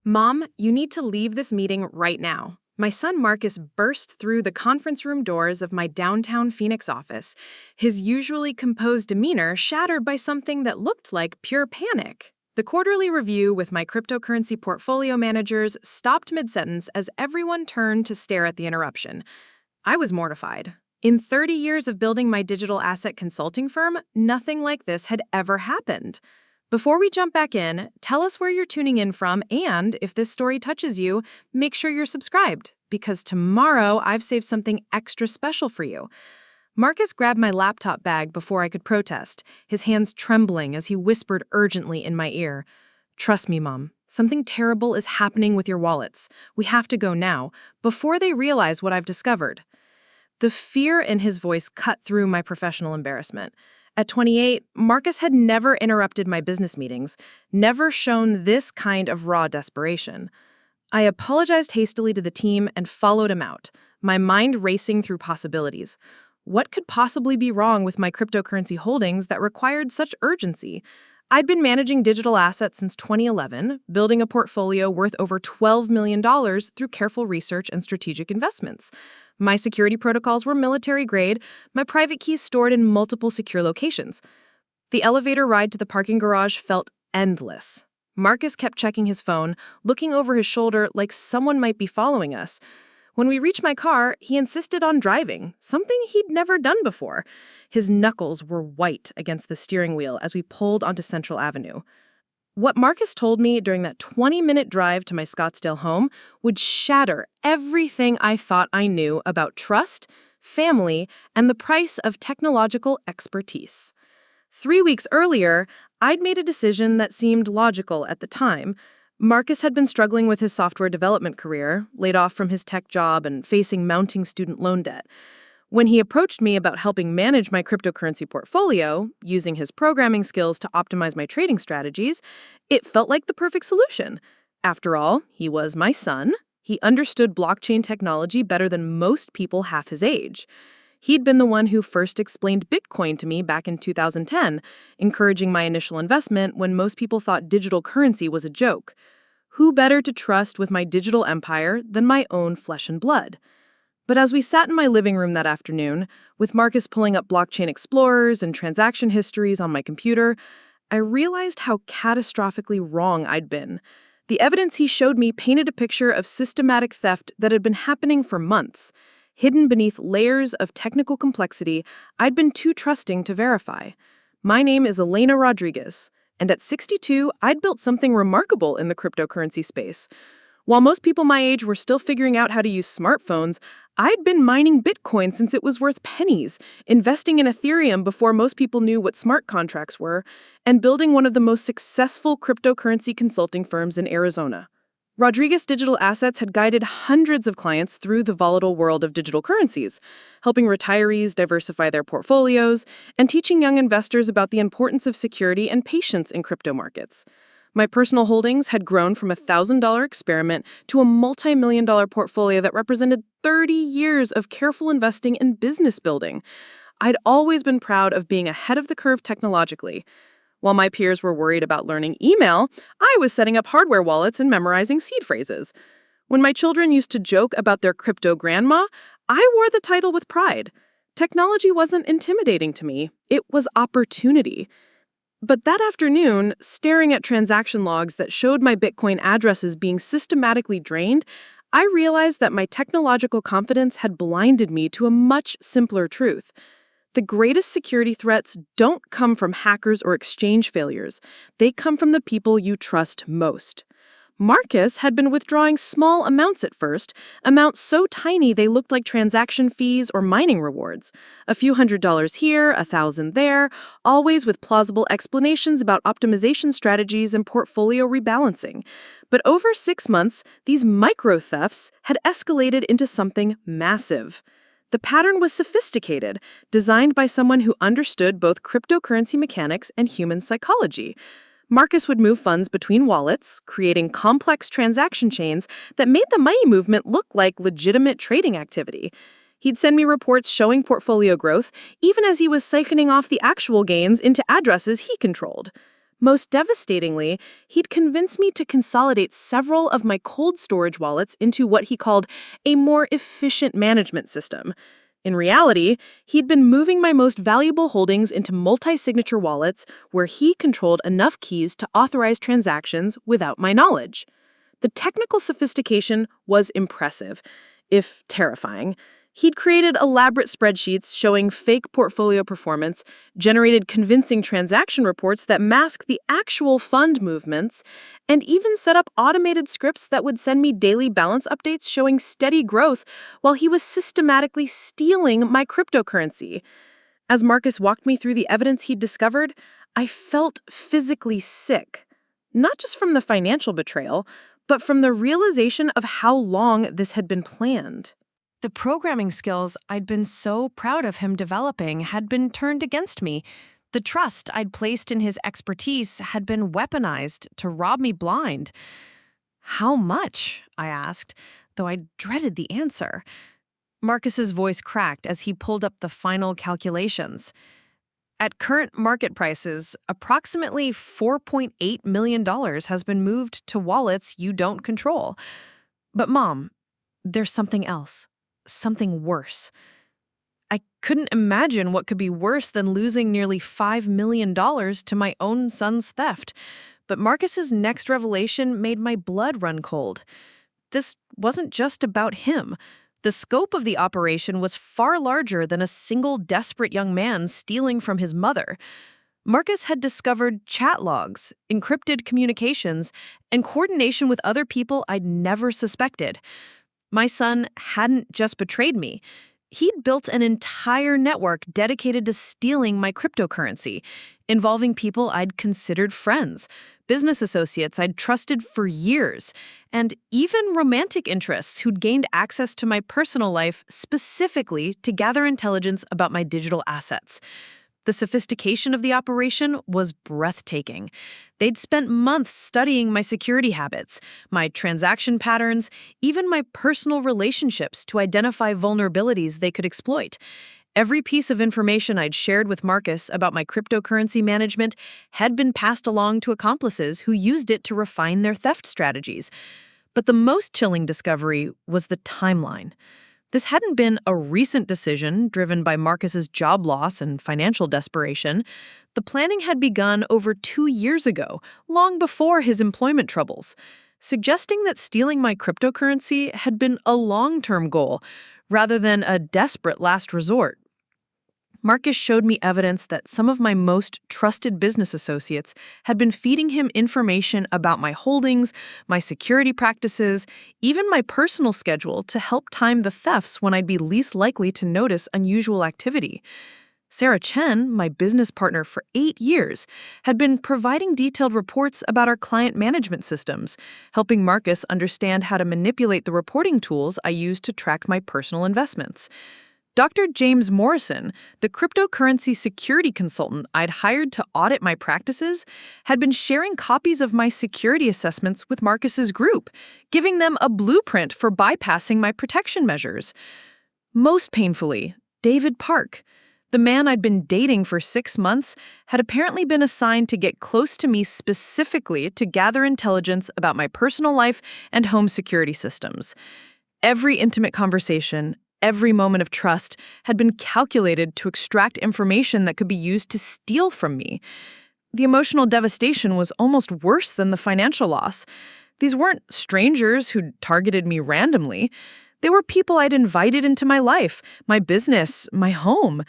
Mom, you need to leave this meeting right now. My son Marcus burst through the conference room doors of my downtown Phoenix office, his usually composed demeanor shattered by something that looked like pure panic. The quarterly review with my cryptocurrency portfolio managers stopped mid-sentence as everyone turned to stare at the interruption. I was mortified. In 30 years of building my digital asset consulting firm, nothing like this had ever happened. Before we jump back in, tell us where you're tuning in from, and if this story touches you, make sure you're subscribed, because tomorrow I've saved something extra special for you. Marcus grabbed my laptop bag before I could protest, his hands trembling as he whispered urgently in my ear. "Trust me, Mom. Something terrible is happening with your wallets. We have to go now, before they realize what I've discovered." The fear in his voice cut through my professional embarrassment. At 28, Marcus had never interrupted my business meetings, never shown this kind of raw desperation. I apologized hastily to the team and followed him out, my mind racing through possibilities. What could possibly be wrong with my cryptocurrency holdings that required such urgency? I'd been managing digital assets since 2011, building a portfolio worth over $12 million through careful research and strategic investments. My security protocols were military grade, my private keys stored in multiple secure locations. The elevator ride to the parking garage felt endless. Marcus kept checking his phone, looking over his shoulder like someone might be following us. When we reached my car, he insisted on driving, something he'd never done before. His knuckles were white against the steering wheel as we pulled onto Central Avenue. What Marcus told me during that 20-minute drive to my Scottsdale home would shatter everything I thought I knew about trust, family, and the price of technological expertise. 3 weeks earlier, I'd made a decision that seemed logical at the time. Marcus had been struggling with his software development career, laid off from his tech job and facing mounting student loan debt. When he approached me about helping manage my cryptocurrency portfolio, using his programming skills to optimize my trading strategies, it felt like the perfect solution. After all, he was my son. He understood blockchain technology better than most people half his age. He'd been the one who first explained Bitcoin to me back in 2010, encouraging my initial investment when most people thought digital currency was a joke. Who better to trust with my digital empire than my own flesh and blood? But as we sat in my living room that afternoon, with Marcus pulling up blockchain explorers and transaction histories on my computer, I realized how catastrophically wrong I'd been. The evidence he showed me painted a picture of systematic theft that had been happening for months. Hidden beneath layers of technical complexity I'd been too trusting to verify. My name is Elena Rodriguez, and at 62, I'd built something remarkable in the cryptocurrency space. While most people my age were still figuring out how to use smartphones, I'd been mining Bitcoin since it was worth pennies, investing in Ethereum before most people knew what smart contracts were, and building one of the most successful cryptocurrency consulting firms in Arizona. Rodriguez Digital Assets had guided hundreds of clients through the volatile world of digital currencies, helping retirees diversify their portfolios and teaching young investors about the importance of security and patience in crypto markets. My personal holdings had grown from a $1,000 experiment to a multi-million-dollar portfolio that represented 30 years of careful investing and business building. I'd always been proud of being ahead of the curve technologically. While my peers were worried about learning email, I was setting up hardware wallets and memorizing seed phrases. When my children used to joke about their crypto grandma, I wore the title with pride. Technology wasn't intimidating to me. It was opportunity. But that afternoon, staring at transaction logs that showed my Bitcoin addresses being systematically drained, I realized that my technological confidence had blinded me to a much simpler truth. The greatest security threats don't come from hackers or exchange failures. They come from the people you trust most. Marcus had been withdrawing small amounts at first, amounts so tiny they looked like transaction fees or mining rewards. A few $100s here, $1,000 there, always with plausible explanations about optimization strategies and portfolio rebalancing. But over 6 months, these micro thefts had escalated into something massive. The pattern was sophisticated, designed by someone who understood both cryptocurrency mechanics and human psychology. Marcus would move funds between wallets, creating complex transaction chains that made the money movement look like legitimate trading activity. He'd send me reports showing portfolio growth, even as he was siphoning off the actual gains into addresses he controlled. Most devastatingly, he'd convinced me to consolidate several of my cold storage wallets into what he called a more efficient management system. In reality, he'd been moving my most valuable holdings into multi-signature wallets where he controlled enough keys to authorize transactions without my knowledge. The technical sophistication was impressive, if terrifying. He'd created elaborate spreadsheets showing fake portfolio performance, generated convincing transaction reports that masked the actual fund movements, and even set up automated scripts that would send me daily balance updates showing steady growth while he was systematically stealing my cryptocurrency. As Marcus walked me through the evidence he'd discovered, I felt physically sick. Not just from the financial betrayal, but from the realization of how long this had been planned. The programming skills I'd been so proud of him developing had been turned against me. The trust I'd placed in his expertise had been weaponized to rob me blind. How much? I asked, though I dreaded the answer. Marcus's voice cracked as he pulled up the final calculations. At current market prices, approximately $4.8 million has been moved to wallets you don't control. But Mom, there's something else. Something worse. I couldn't imagine what could be worse than losing nearly $5 million to my own son's theft. But Marcus's next revelation made my blood run cold. This wasn't just about him. The scope of the operation was far larger than a single desperate young man stealing from his mother. Marcus had discovered chat logs, encrypted communications, and coordination with other people I'd never suspected. My son hadn't just betrayed me. He'd built an entire network dedicated to stealing my cryptocurrency, involving people I'd considered friends, business associates I'd trusted for years, and even romantic interests who'd gained access to my personal life specifically to gather intelligence about my digital assets. The sophistication of the operation was breathtaking. They'd spent months studying my security habits, my transaction patterns, even my personal relationships to identify vulnerabilities they could exploit. Every piece of information I'd shared with Marcus about my cryptocurrency management had been passed along to accomplices who used it to refine their theft strategies. But the most chilling discovery was the timeline. This hadn't been a recent decision driven by Marcus's job loss and financial desperation. The planning had begun over 2 years ago, long before his employment troubles, suggesting that stealing my cryptocurrency had been a long-term goal rather than a desperate last resort. Marcus showed me evidence that some of my most trusted business associates had been feeding him information about my holdings, my security practices, even my personal schedule to help time the thefts when I'd be least likely to notice unusual activity. Sarah Chen, my business partner for 8 years, had been providing detailed reports about our client management systems, helping Marcus understand how to manipulate the reporting tools I use to track my personal investments. Dr. James Morrison, the cryptocurrency security consultant I'd hired to audit my practices, had been sharing copies of my security assessments with Marcus's group, giving them a blueprint for bypassing my protection measures. Most painfully, David Park, the man I'd been dating for 6 months, had apparently been assigned to get close to me specifically to gather intelligence about my personal life and home security systems. Every intimate conversation, every moment of trust had been calculated to extract information that could be used to steal from me. The emotional devastation was almost worse than the financial loss. These weren't strangers who'd targeted me randomly. They were people I'd invited into my life, my business, my home.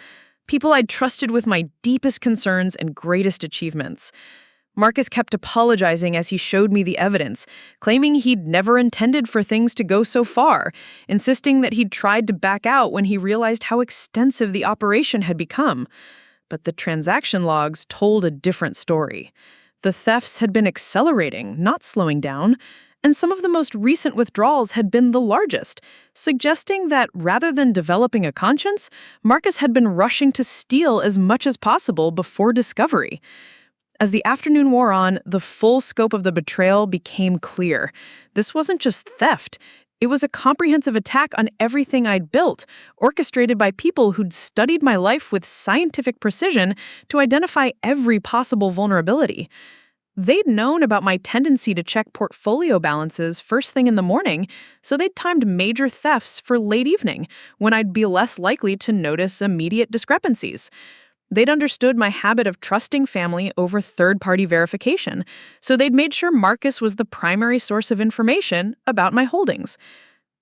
People I'd trusted with my deepest concerns and greatest achievements. Marcus kept apologizing as he showed me the evidence, claiming he'd never intended for things to go so far, insisting that he'd tried to back out when he realized how extensive the operation had become. But the transaction logs told a different story. The thefts had been accelerating, not slowing down, and some of the most recent withdrawals had been the largest, suggesting that rather than developing a conscience, Marcus had been rushing to steal as much as possible before discovery. As the afternoon wore on, the full scope of the betrayal became clear. This wasn't just theft. It was a comprehensive attack on everything I'd built, orchestrated by people who'd studied my life with scientific precision to identify every possible vulnerability. They'd known about my tendency to check portfolio balances first thing in the morning, so they'd timed major thefts for late evening, when I'd be less likely to notice immediate discrepancies. They'd understood my habit of trusting family over third-party verification, so they'd made sure Marcus was the primary source of information about my holdings.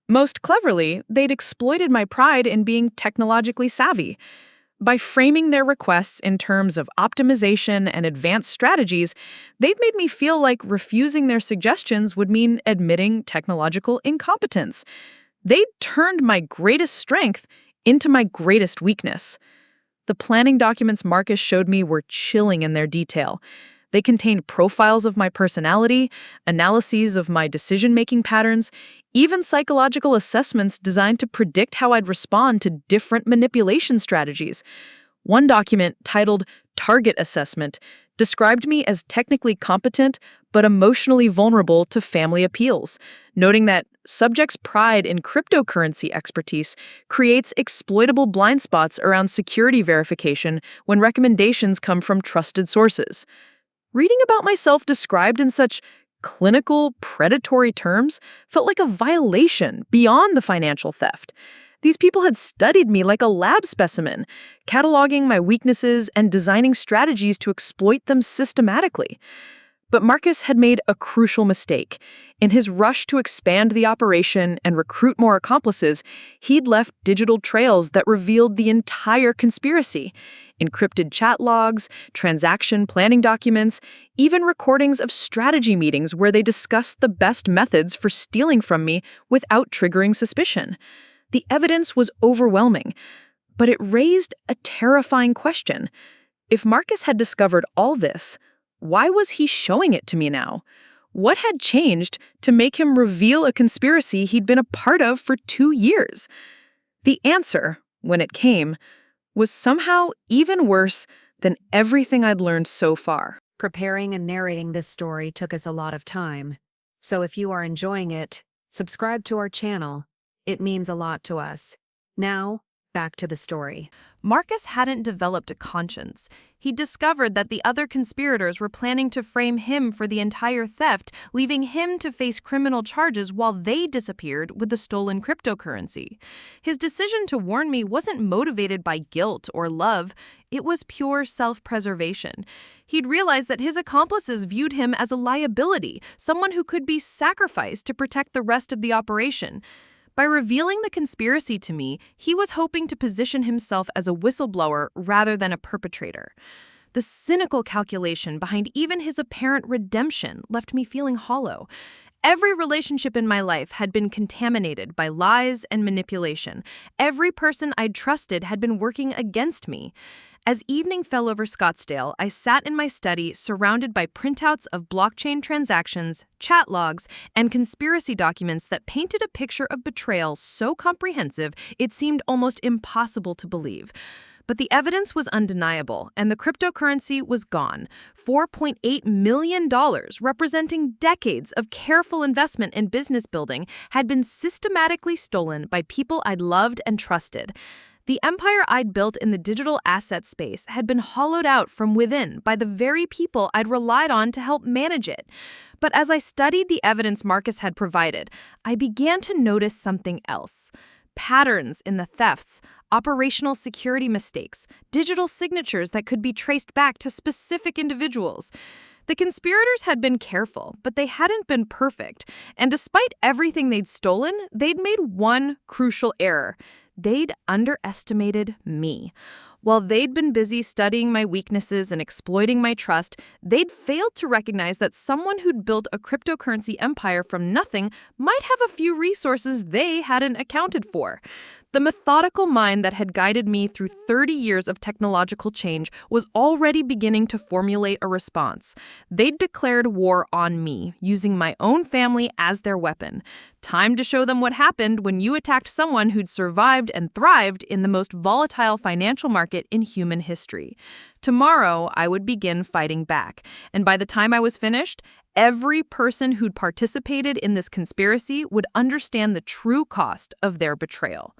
Most cleverly, they'd exploited my pride in being technologically savvy. By framing their requests in terms of optimization and advanced strategies, they'd made me feel like refusing their suggestions would mean admitting technological incompetence. They'd turned my greatest strength into my greatest weakness. The planning documents Marcus showed me were chilling in their detail. They contained profiles of my personality, analyses of my decision-making patterns, even psychological assessments designed to predict how I'd respond to different manipulation strategies. One document, titled Target Assessment, described me as technically competent but emotionally vulnerable to family appeals, noting that subjects' pride in cryptocurrency expertise creates exploitable blind spots around security verification when recommendations come from trusted sources. Reading about myself described in such clinical, predatory terms felt like a violation beyond the financial theft. These people had studied me like a lab specimen, cataloging my weaknesses and designing strategies to exploit them systematically. But Marcus had made a crucial mistake. In his rush to expand the operation and recruit more accomplices, he'd left digital trails that revealed the entire conspiracy. Encrypted chat logs, transaction planning documents, even recordings of strategy meetings where they discussed the best methods for stealing from me without triggering suspicion. The evidence was overwhelming, but it raised a terrifying question. If Marcus had discovered all this, why was he showing it to me now? What had changed to make him reveal a conspiracy he'd been a part of for 2 years? The answer, when it came, was somehow even worse than everything I'd learned so far. Preparing and narrating this story took us a lot of time. So if you are enjoying it, subscribe to our channel. It means a lot to us. Now, back to the story. Marcus hadn't developed a conscience. He discovered that the other conspirators were planning to frame him for the entire theft, leaving him to face criminal charges while they disappeared with the stolen cryptocurrency. His decision to warn me wasn't motivated by guilt or love. It was pure self-preservation. He'd realized that his accomplices viewed him as a liability, someone who could be sacrificed to protect the rest of the operation. By revealing the conspiracy to me, he was hoping to position himself as a whistleblower rather than a perpetrator. The cynical calculation behind even his apparent redemption left me feeling hollow. Every relationship in my life had been contaminated by lies and manipulation. Every person I'd trusted had been working against me. As evening fell over Scottsdale, I sat in my study surrounded by printouts of blockchain transactions, chat logs, and conspiracy documents that painted a picture of betrayal so comprehensive it seemed almost impossible to believe. But the evidence was undeniable, and the cryptocurrency was gone. $4.8 million, representing decades of careful investment in business building, had been systematically stolen by people I'd loved and trusted. The empire I'd built in the digital asset space had been hollowed out from within by the very people I'd relied on to help manage it. But as I studied the evidence Marcus had provided, I began to notice something else. Patterns in the thefts, operational security mistakes, digital signatures that could be traced back to specific individuals. The conspirators had been careful, but they hadn't been perfect. And despite everything they'd stolen, they'd made one crucial error. They'd underestimated me. While they'd been busy studying my weaknesses and exploiting my trust, they'd failed to recognize that someone who'd built a cryptocurrency empire from nothing might have a few resources they hadn't accounted for. The methodical mind that had guided me through 30 years of technological change was already beginning to formulate a response. They'd declared war on me, using my own family as their weapon. Time to show them what happened when you attacked someone who'd survived and thrived in the most volatile financial market in human history. Tomorrow, I would begin fighting back, and by the time I was finished, every person who'd participated in this conspiracy would understand the true cost of their betrayal.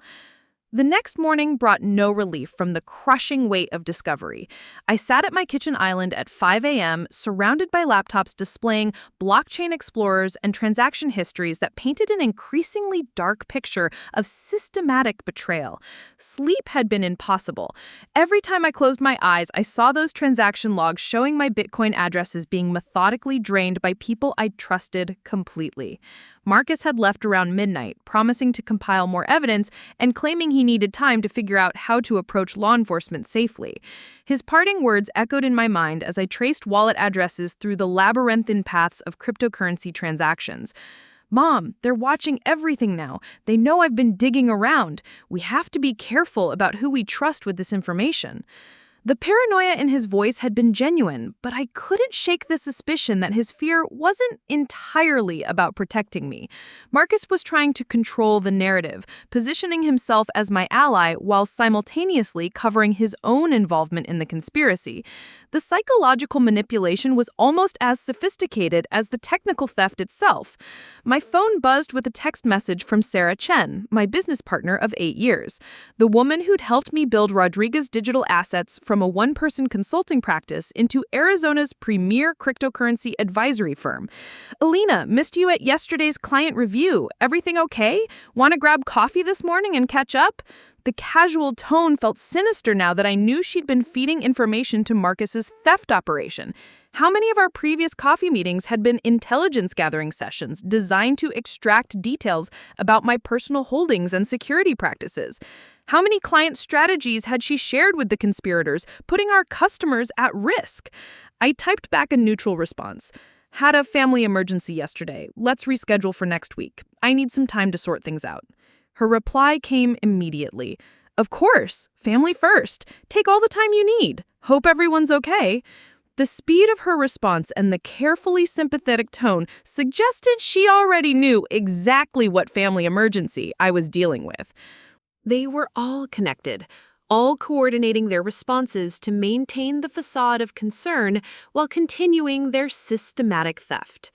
The next morning brought no relief from the crushing weight of discovery. I sat at my kitchen island at 5 a.m., surrounded by laptops displaying blockchain explorers and transaction histories that painted an increasingly dark picture of systematic betrayal. Sleep had been impossible. Every time I closed my eyes, I saw those transaction logs showing my Bitcoin addresses being methodically drained by people I trusted completely. Marcus had left around midnight, promising to compile more evidence and claiming he needed time to figure out how to approach law enforcement safely. His parting words echoed in my mind as I traced wallet addresses through the labyrinthine paths of cryptocurrency transactions. "Mom, they're watching everything now. They know I've been digging around. We have to be careful about who we trust with this information." The paranoia in his voice had been genuine, but I couldn't shake the suspicion that his fear wasn't entirely about protecting me. Marcus was trying to control the narrative, positioning himself as my ally while simultaneously covering his own involvement in the conspiracy. The psychological manipulation was almost as sophisticated as the technical theft itself. My phone buzzed with a text message from Sarah Chen, my business partner of 8 years, the woman who'd helped me build Rodriguez Digital Assets from a one-person consulting practice into Arizona's premier cryptocurrency advisory firm. "Alina, missed you at yesterday's client review. Everything okay? Want to grab coffee this morning and catch up?" The casual tone felt sinister now that I knew she'd been feeding information to Marcus's theft operation. How many of our previous coffee meetings had been intelligence-gathering sessions designed to extract details about my personal holdings and security practices? How many client strategies had she shared with the conspirators, putting our customers at risk? I typed back a neutral response. "Had a family emergency yesterday. Let's reschedule for next week. I need some time to sort things out." Her reply came immediately. "Of course, family first. Take all the time you need. Hope everyone's okay." The speed of her response and the carefully sympathetic tone suggested she already knew exactly what family emergency I was dealing with. They were all connected, all coordinating their responses to maintain the facade of concern while continuing their systematic theft.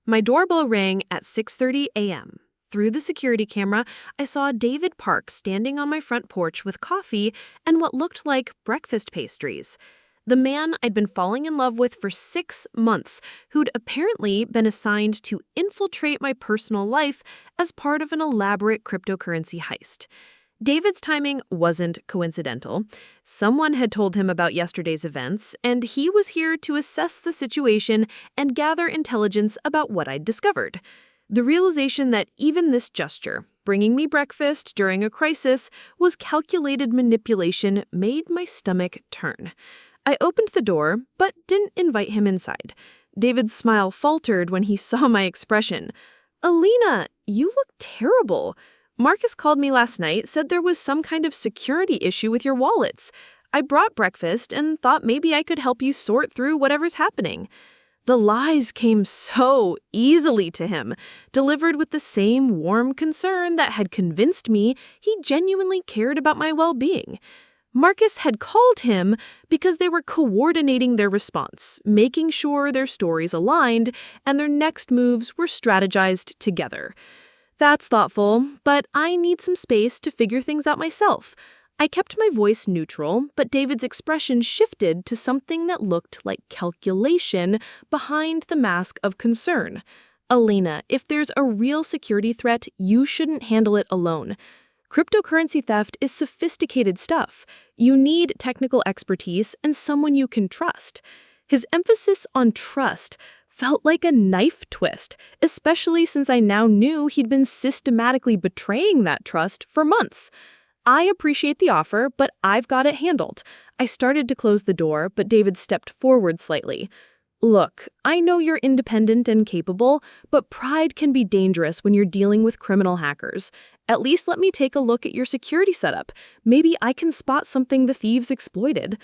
My doorbell rang at 6:30 a.m. Through the security camera, I saw David Park standing on my front porch with coffee and what looked like breakfast pastries. The man I'd been falling in love with for 6 months, who'd apparently been assigned to infiltrate my personal life as part of an elaborate cryptocurrency heist. David's timing wasn't coincidental. Someone had told him about yesterday's events, and he was here to assess the situation and gather intelligence about what I'd discovered. The realization that even this gesture, bringing me breakfast during a crisis, was calculated manipulation made my stomach turn. I opened the door, but didn't invite him inside. David's smile faltered when he saw my expression. "Alina, you look terrible. Marcus called me last night, said there was some kind of security issue with your wallets. I brought breakfast and thought maybe I could help you sort through whatever's happening." The lies came so easily to him, delivered with the same warm concern that had convinced me he genuinely cared about my well-being. Marcus had called him because they were coordinating their response, making sure their stories aligned and their next moves were strategized together. That's thoughtful, but I need some space to figure things out myself. I kept my voice neutral, but David's expression shifted to something that looked like calculation behind the mask of concern. "Alina, if there's a real security threat, you shouldn't handle it alone. Cryptocurrency theft is sophisticated stuff. You need technical expertise and someone you can trust." His emphasis on trust felt like a knife twist, especially since I now knew he'd been systematically betraying that trust for months. "I appreciate the offer, but I've got it handled." I started to close the door, but David stepped forward slightly. "Look, I know you're independent and capable, but pride can be dangerous when you're dealing with criminal hackers. At least let me take a look at your security setup. Maybe I can spot something the thieves exploited."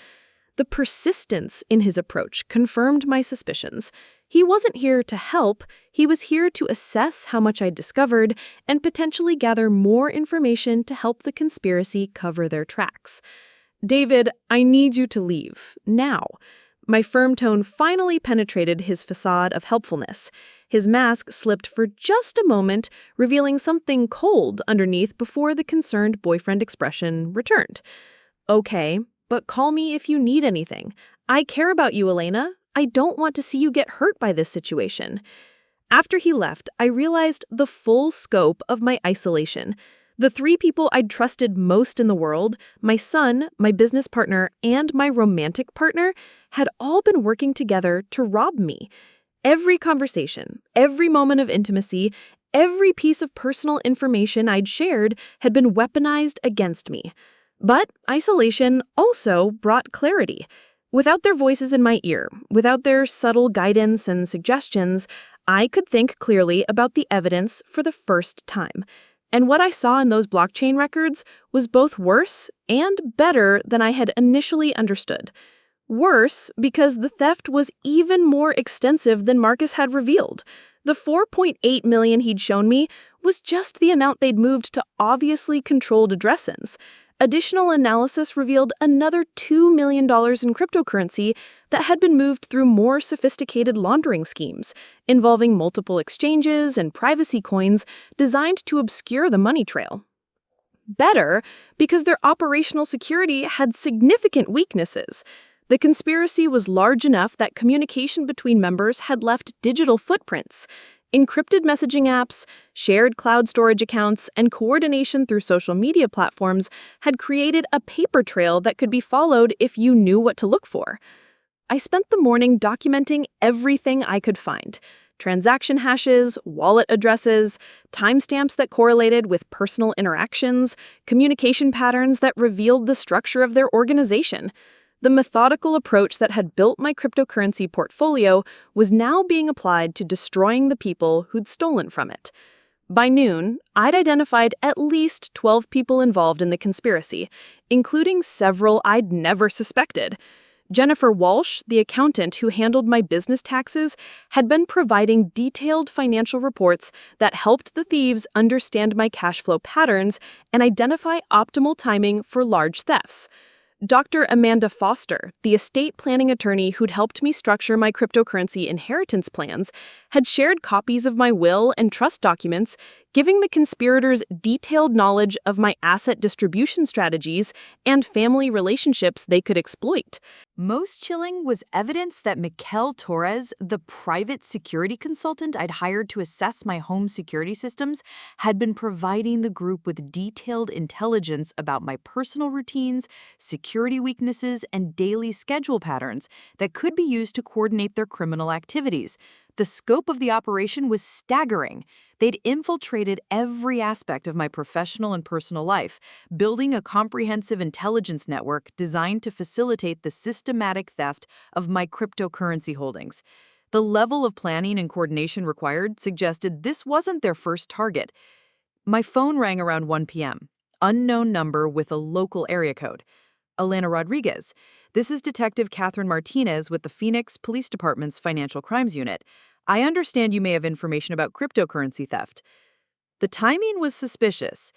The persistence in his approach confirmed my suspicions. He wasn't here to help, he was here to assess how much I'd discovered and potentially gather more information to help the conspiracy cover their tracks. "David, I need you to leave. Now." My firm tone finally penetrated his facade of helpfulness. His mask slipped for just a moment, revealing something cold underneath before the concerned boyfriend expression returned. "Okay, but call me if you need anything. I care about you, Elena. I don't want to see you get hurt by this situation." After he left, I realized the full scope of my isolation. The three people I'd trusted most in the world, my son, my business partner, and my romantic partner, had all been working together to rob me. Every conversation, every moment of intimacy, every piece of personal information I'd shared had been weaponized against me. But isolation also brought clarity. Without their voices in my ear, without their subtle guidance and suggestions, I could think clearly about the evidence for the first time. And what I saw in those blockchain records was both worse and better than I had initially understood. Worse because the theft was even more extensive than Marcus had revealed. The $4.8 million he'd shown me was just the amount they'd moved to obviously controlled addresses. Additional analysis revealed another $2 million in cryptocurrency that had been moved through more sophisticated laundering schemes, involving multiple exchanges and privacy coins designed to obscure the money trail. Better, because their operational security had significant weaknesses. The conspiracy was large enough that communication between members had left digital footprints. Encrypted messaging apps, shared cloud storage accounts, and coordination through social media platforms had created a paper trail that could be followed if you knew what to look for. I spent the morning documenting everything I could find: transaction hashes, wallet addresses, timestamps that correlated with personal interactions, communication patterns that revealed the structure of their organization. The methodical approach that had built my cryptocurrency portfolio was now being applied to destroying the people who'd stolen from it. By noon, I'd identified at least 12 people involved in the conspiracy, including several I'd never suspected. Jennifer Walsh, the accountant who handled my business taxes, had been providing detailed financial reports that helped the thieves understand my cash flow patterns and identify optimal timing for large thefts. Dr. Amanda Foster, the estate planning attorney who'd helped me structure my cryptocurrency inheritance plans, had shared copies of my will and trust documents, giving the conspirators detailed knowledge of my asset distribution strategies and family relationships they could exploit. Most chilling was evidence that Mikel Torres, the private security consultant I'd hired to assess my home security systems, had been providing the group with detailed intelligence about my personal routines, security weaknesses, and daily schedule patterns that could be used to coordinate their criminal activities. The scope of the operation was staggering. They'd infiltrated every aspect of my professional and personal life, building a comprehensive intelligence network designed to facilitate the systematic theft of my cryptocurrency holdings. The level of planning and coordination required suggested this wasn't their first target. My phone rang around 1 p.m. Unknown number with a local area code. Elena Rodriguez. This is Detective Catherine Martinez with the Phoenix Police Department's Financial Crimes Unit. I understand you may have information about cryptocurrency theft. The timing was suspicious.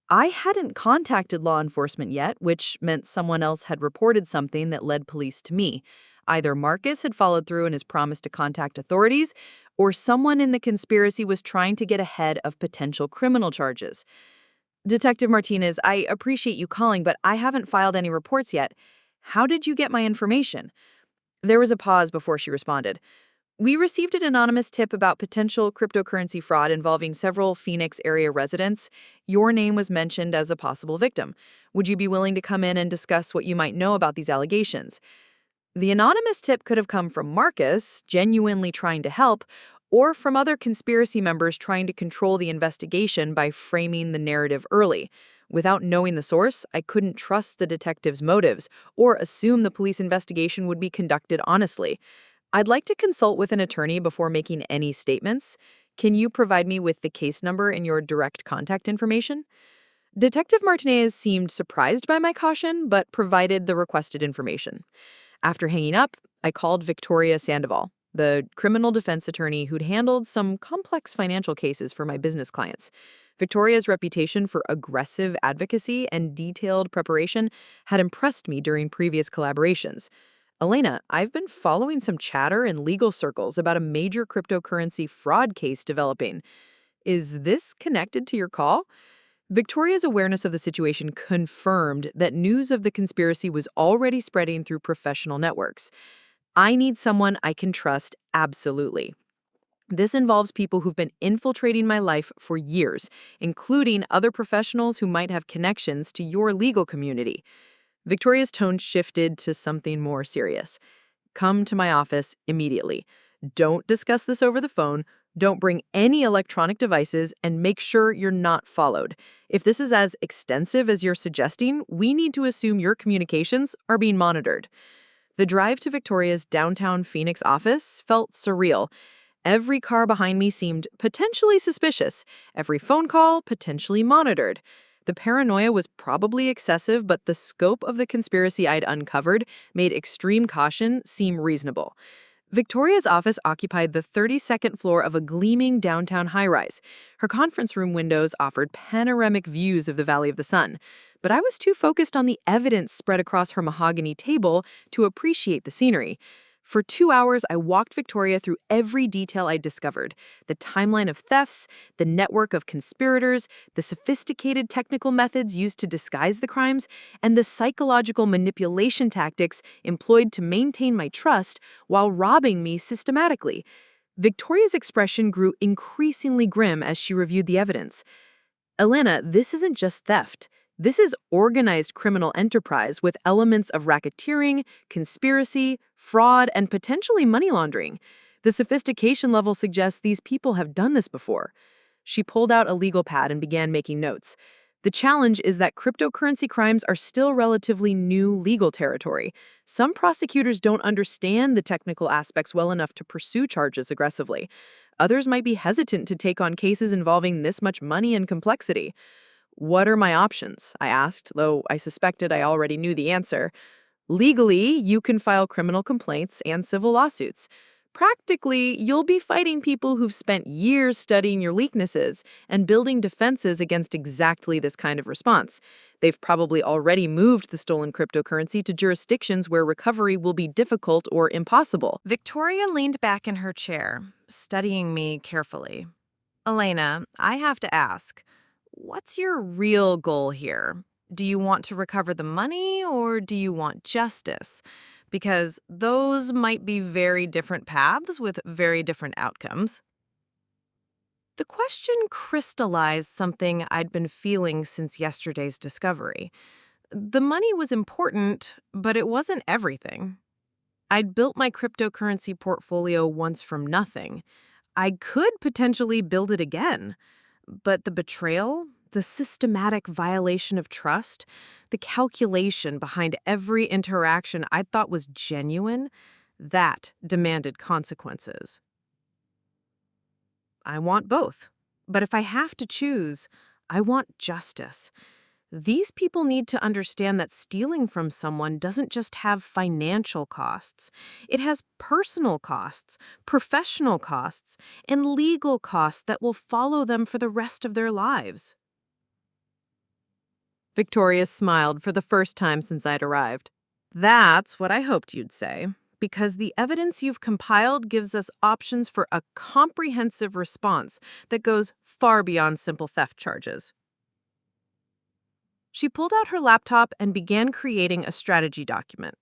I hadn't contacted law enforcement yet, which meant someone else had reported something that led police to me. Either Marcus had followed through in his promise to contact authorities, or someone in the conspiracy was trying to get ahead of potential criminal charges. Detective Martinez, I appreciate you calling, but I haven't filed any reports yet. How did you get my information? There was a pause before she responded. We received an anonymous tip about potential cryptocurrency fraud involving several Phoenix area residents. Your name was mentioned as a possible victim. Would you be willing to come in and discuss what you might know about these allegations? The anonymous tip could have come from Marcus, genuinely trying to help, or from other conspiracy members trying to control the investigation by framing the narrative early. Without knowing the source, I couldn't trust the detective's motives or assume the police investigation would be conducted honestly. I'd like to consult with an attorney before making any statements. Can you provide me with the case number and your direct contact information? Detective Martinez seemed surprised by my caution, but provided the requested information. After hanging up, I called Victoria Sandoval, the criminal defense attorney who'd handled some complex financial cases for my business clients. Victoria's reputation for aggressive advocacy and detailed preparation had impressed me during previous collaborations. Elena, I've been following some chatter in legal circles about a major cryptocurrency fraud case developing. Is this connected to your call? Victoria's awareness of the situation confirmed that news of the conspiracy was already spreading through professional networks. I need someone I can trust absolutely. This involves people who've been infiltrating my life for years, including other professionals who might have connections to your legal community. Victoria's tone shifted to something more serious. Come to my office immediately. Don't discuss this over the phone. Don't bring any electronic devices, and make sure you're not followed. If this is as extensive as you're suggesting, we need to assume your communications are being monitored. The drive to Victoria's downtown Phoenix office felt surreal. Every car behind me seemed potentially suspicious, every phone call potentially monitored. The paranoia was probably excessive, but the scope of the conspiracy I'd uncovered made extreme caution seem reasonable. Victoria's office occupied the 32nd floor of a gleaming downtown high-rise. Her conference room windows offered panoramic views of the Valley of the Sun, but I was too focused on the evidence spread across her mahogany table to appreciate the scenery. For 2 hours, I walked Victoria through every detail I discovered: the timeline of thefts, the network of conspirators, the sophisticated technical methods used to disguise the crimes, and the psychological manipulation tactics employed to maintain my trust while robbing me systematically. Victoria's expression grew increasingly grim as she reviewed the evidence. Elena, this isn't just theft. This is organized criminal enterprise with elements of racketeering, conspiracy, fraud, and potentially money laundering. The sophistication level suggests these people have done this before. She pulled out a legal pad and began making notes. The challenge is that cryptocurrency crimes are still relatively new legal territory. Some prosecutors don't understand the technical aspects well enough to pursue charges aggressively. Others might be hesitant to take on cases involving this much money and complexity. What are my options? I asked, though I suspected I already knew the answer. Legally, you can file criminal complaints and civil lawsuits. Practically, you'll be fighting people who've spent years studying your weaknesses and building defenses against exactly this kind of response. They've probably already moved the stolen cryptocurrency to jurisdictions where recovery will be difficult or impossible. Victoria leaned back in her chair, studying me carefully. Elena, I have to ask, what's your real goal here? Do you want to recover the money or do you want justice? Because those might be very different paths with very different outcomes. The question crystallized something I'd been feeling since yesterday's discovery. The money was important, but it wasn't everything. I'd built my cryptocurrency portfolio once from nothing. I could potentially build it again. But the betrayal, the systematic violation of trust, the calculation behind every interaction I thought was genuine, that demanded consequences. I want both. But if I have to choose, I want justice. These people need to understand that stealing from someone doesn't just have financial costs. It has personal costs, professional costs, and legal costs that will follow them for the rest of their lives. Victoria smiled for the first time since I'd arrived. That's what I hoped you'd say, because the evidence you've compiled gives us options for a comprehensive response that goes far beyond simple theft charges. She pulled out her laptop and began creating a strategy document.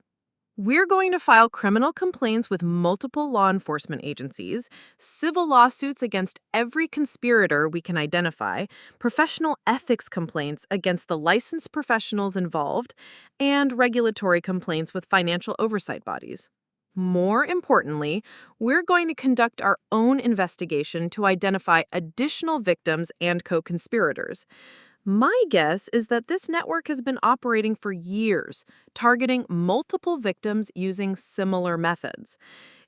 We're going to file criminal complaints with multiple law enforcement agencies, civil lawsuits against every conspirator we can identify, professional ethics complaints against the licensed professionals involved, and regulatory complaints with financial oversight bodies. More importantly, we're going to conduct our own investigation to identify additional victims and co-conspirators. My guess is that this network has been operating for years, targeting multiple victims using similar methods.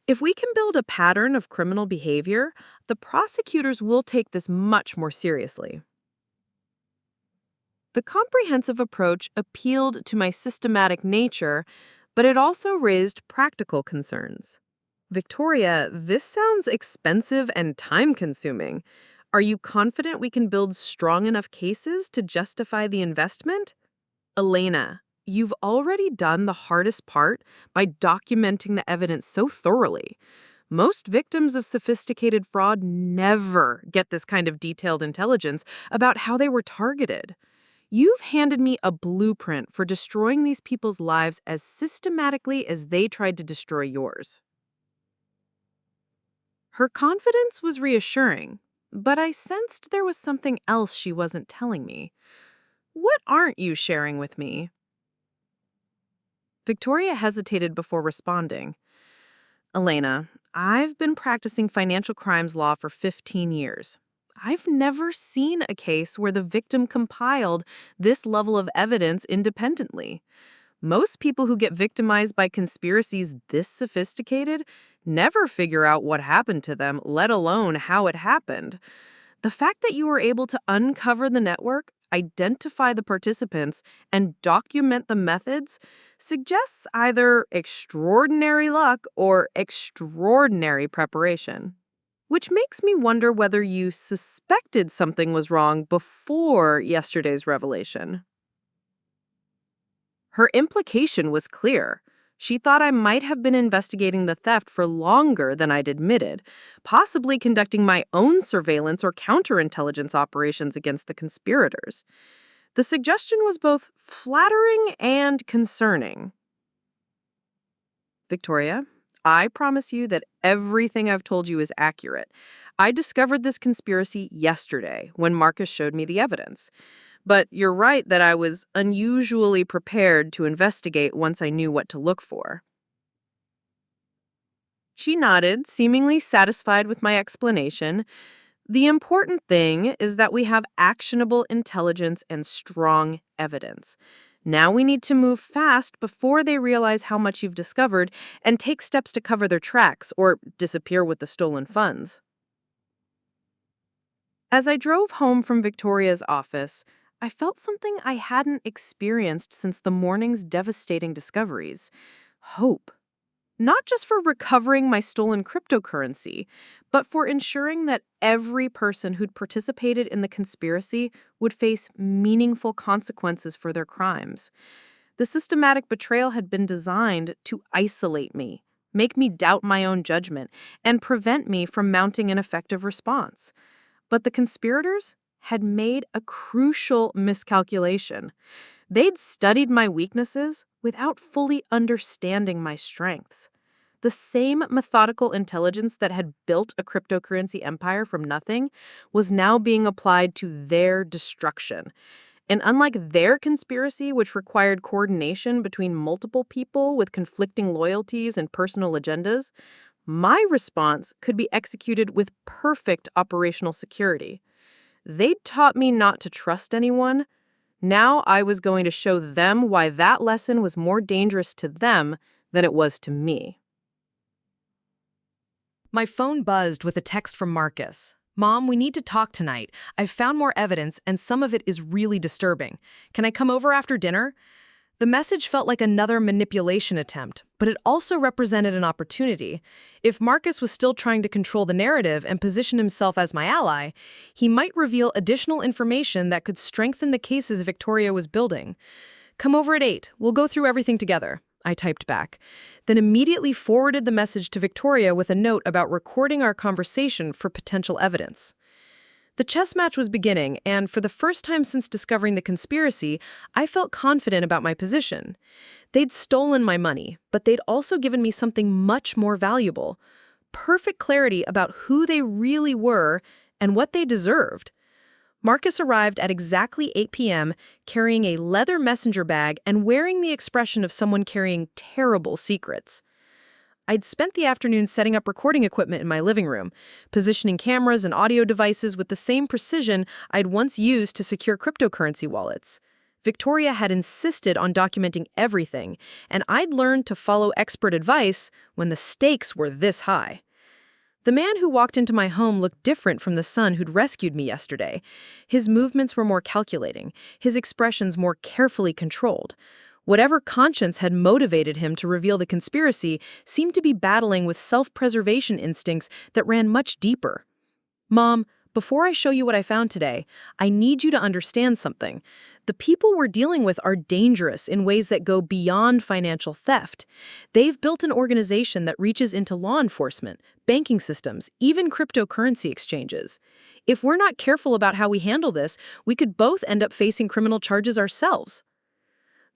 If we can build a pattern of criminal behavior, the prosecutors will take this much more seriously. The comprehensive approach appealed to my systematic nature, but it also raised practical concerns. Victoria, this sounds expensive and time-consuming. Are you confident we can build strong enough cases to justify the investment? Elena, you've already done the hardest part by documenting the evidence so thoroughly. Most victims of sophisticated fraud never get this kind of detailed intelligence about how they were targeted. You've handed me a blueprint for destroying these people's lives as systematically as they tried to destroy yours. Her confidence was reassuring, but I sensed there was something else she wasn't telling me. What aren't you sharing with me? Victoria hesitated before responding. Elena, I've been practicing financial crimes law for 15 years. I've never seen a case where the victim compiled this level of evidence independently. Most people who get victimized by conspiracies this sophisticated never figure out what happened to them, let alone how it happened. The fact that you were able to uncover the network, identify the participants, and document the methods suggests either extraordinary luck or extraordinary preparation. Which makes me wonder whether you suspected something was wrong before yesterday's revelation. Her implication was clear. She thought I might have been investigating the theft for longer than I'd admitted, possibly conducting my own surveillance or counterintelligence operations against the conspirators. The suggestion was both flattering and concerning. Victoria, I promise you that everything I've told you is accurate. I discovered this conspiracy yesterday when Marcus showed me the evidence. But you're right that I was unusually prepared to investigate once I knew what to look for. She nodded, seemingly satisfied with my explanation. The important thing is that we have actionable intelligence and strong evidence. Now we need to move fast before they realize how much you've discovered and take steps to cover their tracks or disappear with the stolen funds. As I drove home from Victoria's office, I felt something I hadn't experienced since the morning's devastating discoveries. Hope. Not just for recovering my stolen cryptocurrency, but for ensuring that every person who'd participated in the conspiracy would face meaningful consequences for their crimes. The systematic betrayal had been designed to isolate me, make me doubt my own judgment, and prevent me from mounting an effective response. But the conspirators had made a crucial miscalculation. They'd studied my weaknesses without fully understanding my strengths. The same methodical intelligence that had built a cryptocurrency empire from nothing was now being applied to their destruction. And unlike their conspiracy, which required coordination between multiple people with conflicting loyalties and personal agendas, my response could be executed with perfect operational security. They'd taught me not to trust anyone. Now I was going to show them why that lesson was more dangerous to them than it was to me. My phone buzzed with a text from Marcus. Mom, we need to talk tonight. I've found more evidence, and some of it is really disturbing. Can I come over after dinner? The message felt like another manipulation attempt, but it also represented an opportunity. If Marcus was still trying to control the narrative and position himself as my ally, he might reveal additional information that could strengthen the cases Victoria was building. Come over at 8. We'll go through everything together, I typed back, then immediately forwarded the message to Victoria with a note about recording our conversation for potential evidence. The chess match was beginning, and for the first time since discovering the conspiracy, I felt confident about my position. They'd stolen my money, but they'd also given me something much more valuable: perfect clarity about who they really were and what they deserved. Marcus arrived at exactly 8 p.m., carrying a leather messenger bag and wearing the expression of someone carrying terrible secrets. I'd spent the afternoon setting up recording equipment in my living room, positioning cameras and audio devices with the same precision I'd once used to secure cryptocurrency wallets. Victoria had insisted on documenting everything, and I'd learned to follow expert advice when the stakes were this high. The man who walked into my home looked different from the son who'd rescued me yesterday. His movements were more calculating, his expressions more carefully controlled. Whatever conscience had motivated him to reveal the conspiracy seemed to be battling with self-preservation instincts that ran much deeper. Mom, Before I show you what I found today, I need you to understand something. The people we're dealing with are dangerous in ways that go beyond financial theft. They've built an organization that reaches into law enforcement, banking systems, even cryptocurrency exchanges. If we're not careful about how we handle this, we could both end up facing criminal charges ourselves.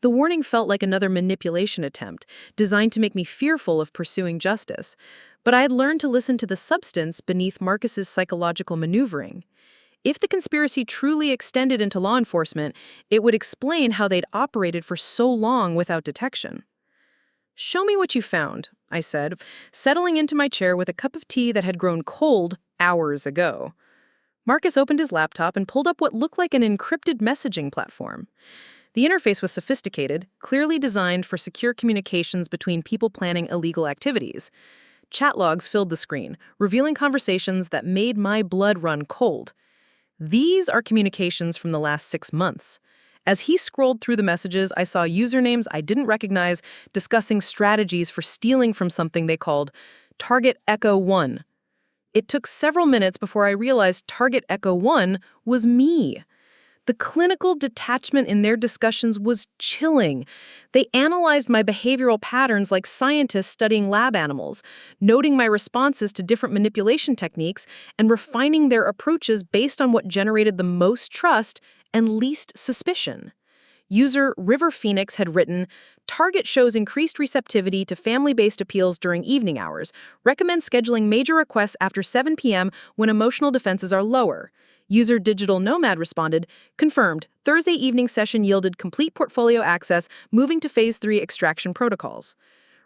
The warning felt like another manipulation attempt, designed to make me fearful of pursuing justice. But I had learned to listen to the substance beneath Marcus's psychological maneuvering. If the conspiracy truly extended into law enforcement, it would explain how they'd operated for so long without detection. "Show me what you found," I said, settling into my chair with a cup of tea that had grown cold hours ago. Marcus opened his laptop and pulled up what looked like an encrypted messaging platform. The interface was sophisticated, clearly designed for secure communications between people planning illegal activities. Chat logs filled the screen, revealing conversations that made my blood run cold. These are communications from the last 6 months. As he scrolled through the messages, I saw usernames I didn't recognize discussing strategies for stealing from something they called Target Echo 1. It took several minutes before I realized Target Echo 1 was me. The clinical detachment in their discussions was chilling. They analyzed my behavioral patterns like scientists studying lab animals, noting my responses to different manipulation techniques, and refining their approaches based on what generated the most trust and least suspicion. User River Phoenix had written, "Target shows increased receptivity to family-based appeals during evening hours. Recommend scheduling major requests after 7 p.m. when emotional defenses are lower." User Digital Nomad responded, "Confirmed. Thursday evening session yielded complete portfolio access, moving to Phase 3 extraction protocols."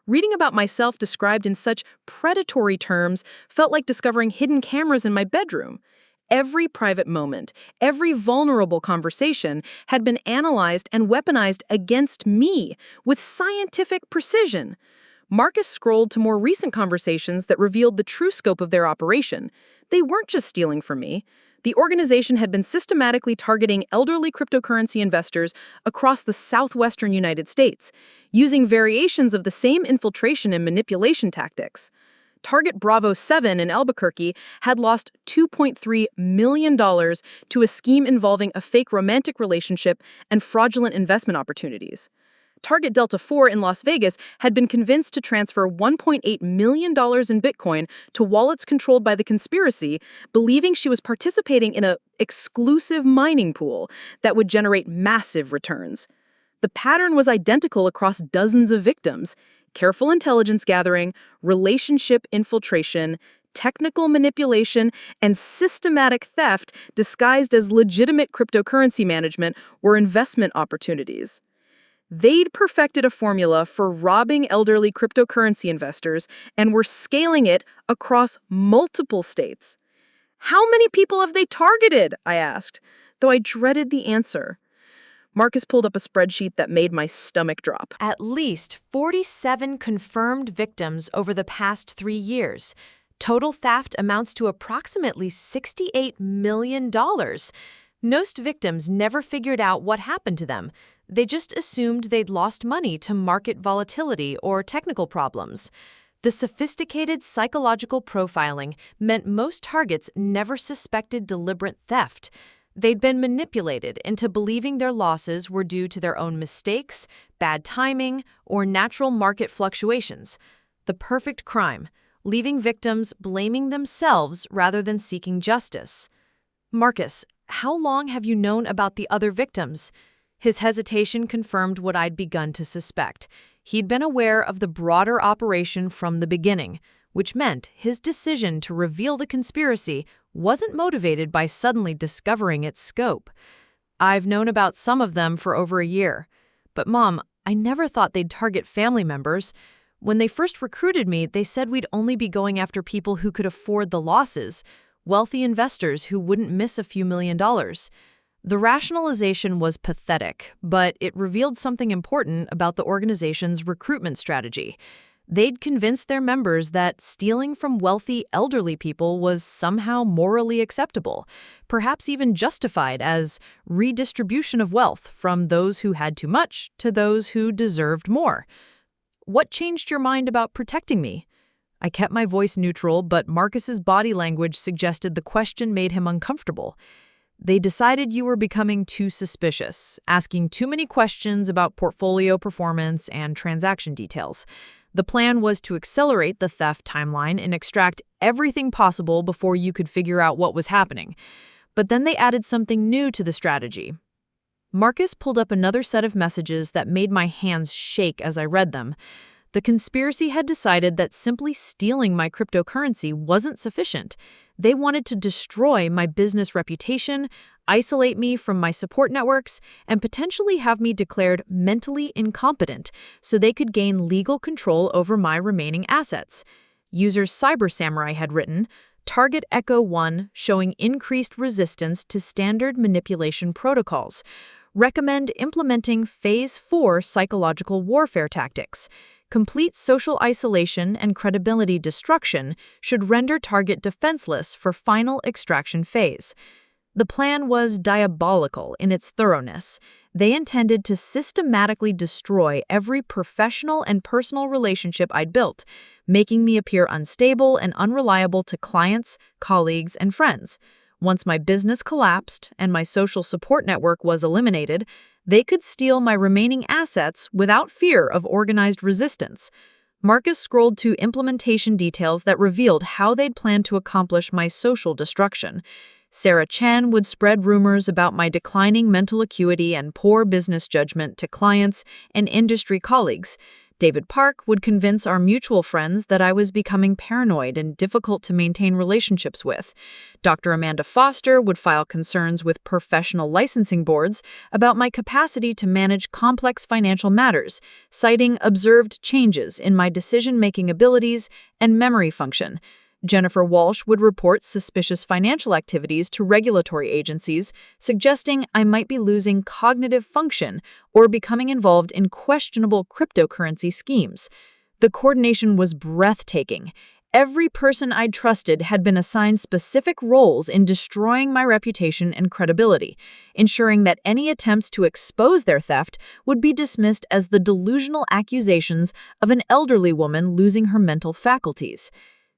Reading about myself described in such predatory terms felt like discovering hidden cameras in my bedroom. Every private moment, every vulnerable conversation had been analyzed and weaponized against me with scientific precision. Marcus scrolled to more recent conversations that revealed the true scope of their operation. They weren't just stealing from me. The organization had been systematically targeting elderly cryptocurrency investors across the southwestern United States, using variations of the same infiltration and manipulation tactics. Target Bravo 7 in Albuquerque had lost $2.3 million to a scheme involving a fake romantic relationship and fraudulent investment opportunities. Target Delta 4 in Las Vegas had been convinced to transfer $1.8 million in Bitcoin to wallets controlled by the conspiracy, believing she was participating in an exclusive mining pool that would generate massive returns. The pattern was identical across dozens of victims: careful intelligence gathering, relationship infiltration, technical manipulation, and systematic theft disguised as legitimate cryptocurrency management or investment opportunities. They'd perfected a formula for robbing elderly cryptocurrency investors and were scaling it across multiple states. "How many people have they targeted?" I asked, though I dreaded the answer. Marcus pulled up a spreadsheet that made my stomach drop. At least 47 confirmed victims over the past 3 years. Total theft amounts to approximately $68 million. Most victims never figured out what happened to them. They just assumed they'd lost money to market volatility or technical problems. The sophisticated psychological profiling meant most targets never suspected deliberate theft. They'd been manipulated into believing their losses were due to their own mistakes, bad timing, or natural market fluctuations. The perfect crime, leaving victims blaming themselves rather than seeking justice. "Marcus, how long have you known about the other victims?" His hesitation confirmed what I'd begun to suspect. He'd been aware of the broader operation from the beginning, which meant his decision to reveal the conspiracy wasn't motivated by suddenly discovering its scope. "I've known about some of them for over a year. But Mom, I never thought they'd target family members. When they first recruited me, they said we'd only be going after people who could afford the losses, wealthy investors who wouldn't miss a few $1,000,000. The rationalization was pathetic, but it revealed something important about the organization's recruitment strategy. They'd convinced their members that stealing from wealthy elderly people was somehow morally acceptable, perhaps even justified as redistribution of wealth from those who had too much to those who deserved more. "What changed your mind about protecting me?" I kept my voice neutral, but Marcus's body language suggested the question made him uncomfortable. They decided you were becoming too suspicious, asking too many questions about portfolio performance and transaction details. The plan was to accelerate the theft timeline and extract everything possible before you could figure out what was happening. But then they added something new to the strategy. Marcus pulled up another set of messages that made my hands shake as I read them. The conspiracy had decided that simply stealing my cryptocurrency wasn't sufficient. They wanted to destroy my business reputation, isolate me from my support networks, and potentially have me declared mentally incompetent so they could gain legal control over my remaining assets. User Cyber Samurai had written, "Target Echo 1 showing increased resistance to standard manipulation protocols. Recommend implementing Phase 4 psychological warfare tactics. Complete social isolation and credibility destruction should render target defenseless for final extraction phase." The plan was diabolical in its thoroughness. They intended to systematically destroy every professional and personal relationship I'd built, making me appear unstable and unreliable to clients, colleagues, and friends. Once my business collapsed and my social support network was eliminated, they could steal my remaining assets without fear of organized resistance. Marcus scrolled to implementation details that revealed how they'd planned to accomplish my social destruction. Sarah Chen would spread rumors about my declining mental acuity and poor business judgment to clients and industry colleagues. David Park would convince our mutual friends that I was becoming paranoid and difficult to maintain relationships with. Dr. Amanda Foster would file concerns with professional licensing boards about my capacity to manage complex financial matters, citing observed changes in my decision-making abilities and memory function. Jennifer Walsh would report suspicious financial activities to regulatory agencies, suggesting I might be losing cognitive function or becoming involved in questionable cryptocurrency schemes. The coordination was breathtaking. Every person I'd trusted had been assigned specific roles in destroying my reputation and credibility, ensuring that any attempts to expose their theft would be dismissed as the delusional accusations of an elderly woman losing her mental faculties.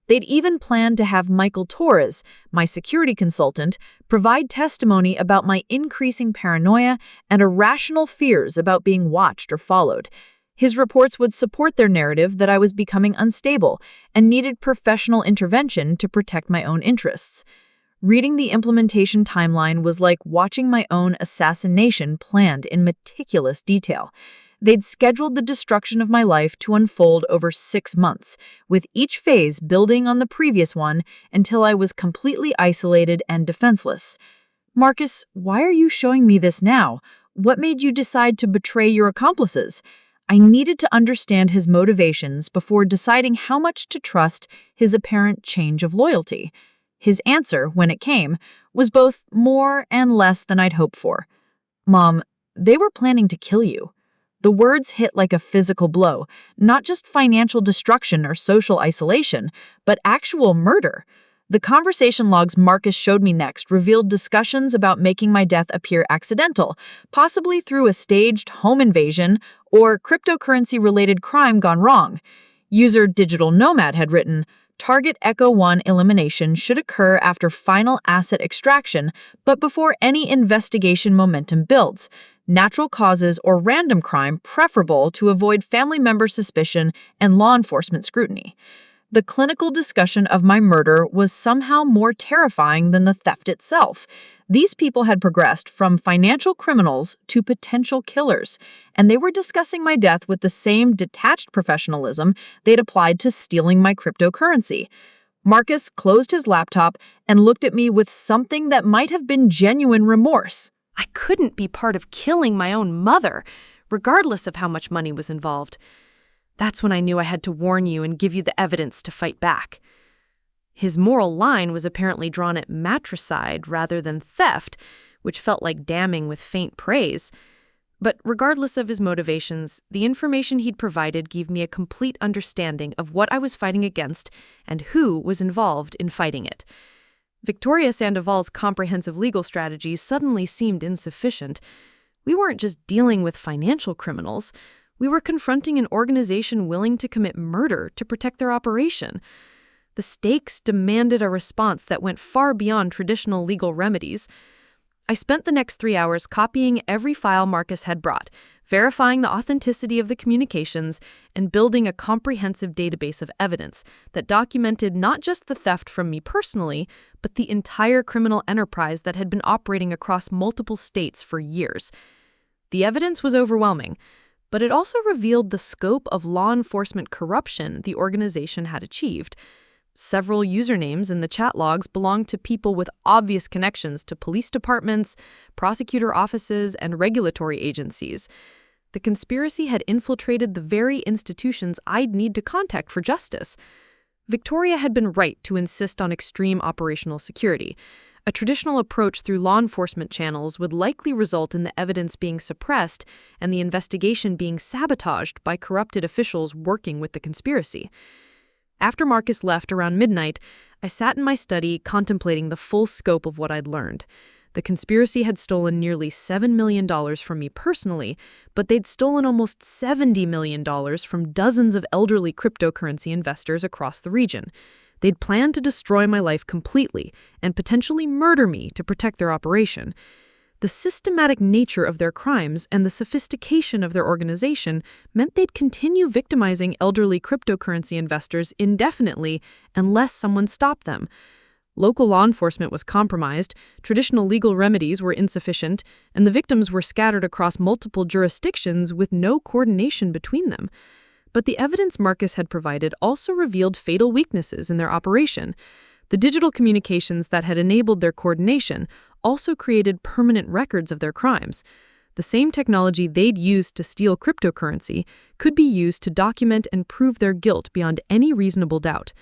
They'd even planned to have Michael Torres, my security consultant, provide testimony about my increasing paranoia and irrational fears about being watched or followed. His reports would support their narrative that I was becoming unstable and needed professional intervention to protect my own interests. Reading the implementation timeline was like watching my own assassination planned in meticulous detail. They'd scheduled the destruction of my life to unfold over 6 months, with each phase building on the previous one until I was completely isolated and defenseless. "Marcus, why are you showing me this now? What made you decide to betray your accomplices?" I needed to understand his motivations before deciding how much to trust his apparent change of loyalty. His answer, when it came, was both more and less than I'd hoped for. "Mom, they were planning to kill you." The words hit like a physical blow, not just financial destruction or social isolation, but actual murder. The conversation logs Marcus showed me next revealed discussions about making my death appear accidental, possibly through a staged home invasion or cryptocurrency-related crime gone wrong. User Digital Nomad had written, "Target Echo 1 elimination should occur after final asset extraction, but before any investigation momentum builds. Natural causes or random crime preferable to avoid family member suspicion and law enforcement scrutiny." The clinical discussion of my murder was somehow more terrifying than the theft itself. These people had progressed from financial criminals to potential killers, and they were discussing my death with the same detached professionalism they'd applied to stealing my cryptocurrency. Marcus closed his laptop and looked at me with something that might have been genuine remorse. I couldn't be part of killing my own mother, regardless of how much money was involved. That's when I knew I had to warn you and give you the evidence to fight back. His moral line was apparently drawn at matricide rather than theft, which felt like damning with faint praise. But regardless of his motivations, the information he'd provided gave me a complete understanding of what I was fighting against and who was involved in fighting it. Victoria Sandoval's comprehensive legal strategies suddenly seemed insufficient. We weren't just dealing with financial criminals. We were confronting an organization willing to commit murder to protect their operation. The stakes demanded a response that went far beyond traditional legal remedies. I spent the next 3 hours copying every file Marcus had brought, verifying the authenticity of the communications, and building a comprehensive database of evidence that documented not just the theft from me personally, but the entire criminal enterprise that had been operating across multiple states for years. The evidence was overwhelming, but it also revealed the scope of law enforcement corruption the organization had achieved. Several usernames in the chat logs belonged to people with obvious connections to police departments, prosecutor offices, and regulatory agencies. The conspiracy had infiltrated the very institutions I'd need to contact for justice. Victoria had been right to insist on extreme operational security. A traditional approach through law enforcement channels would likely result in the evidence being suppressed and the investigation being sabotaged by corrupted officials working with the conspiracy. After Marcus left around midnight, I sat in my study contemplating the full scope of what I'd learned. The conspiracy had stolen nearly $7 million from me personally, but they'd stolen almost $70 million from dozens of elderly cryptocurrency investors across the region. They'd planned to destroy my life completely and potentially murder me to protect their operation. The systematic nature of their crimes and the sophistication of their organization meant they'd continue victimizing elderly cryptocurrency investors indefinitely unless someone stopped them. Local law enforcement was compromised, traditional legal remedies were insufficient, and the victims were scattered across multiple jurisdictions with no coordination between them. But the evidence Marcus had provided also revealed fatal weaknesses in their operation. The digital communications that had enabled their coordination also created permanent records of their crimes. The same technology they'd used to steal cryptocurrency could be used to document and prove their guilt beyond any reasonable doubt.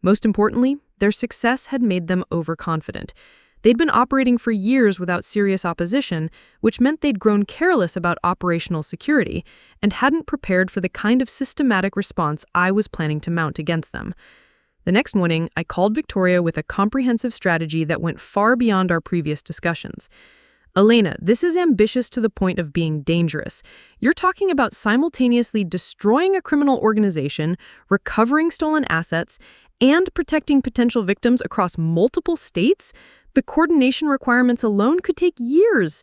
Most importantly, their success had made them overconfident. They'd been operating for years without serious opposition, which meant they'd grown careless about operational security and hadn't prepared for the kind of systematic response I was planning to mount against them. The next morning, I called Victoria with a comprehensive strategy that went far beyond our previous discussions. Elena, this is ambitious to the point of being dangerous. You're talking about simultaneously destroying a criminal organization, recovering stolen assets, and protecting potential victims across multiple states? The coordination requirements alone could take years.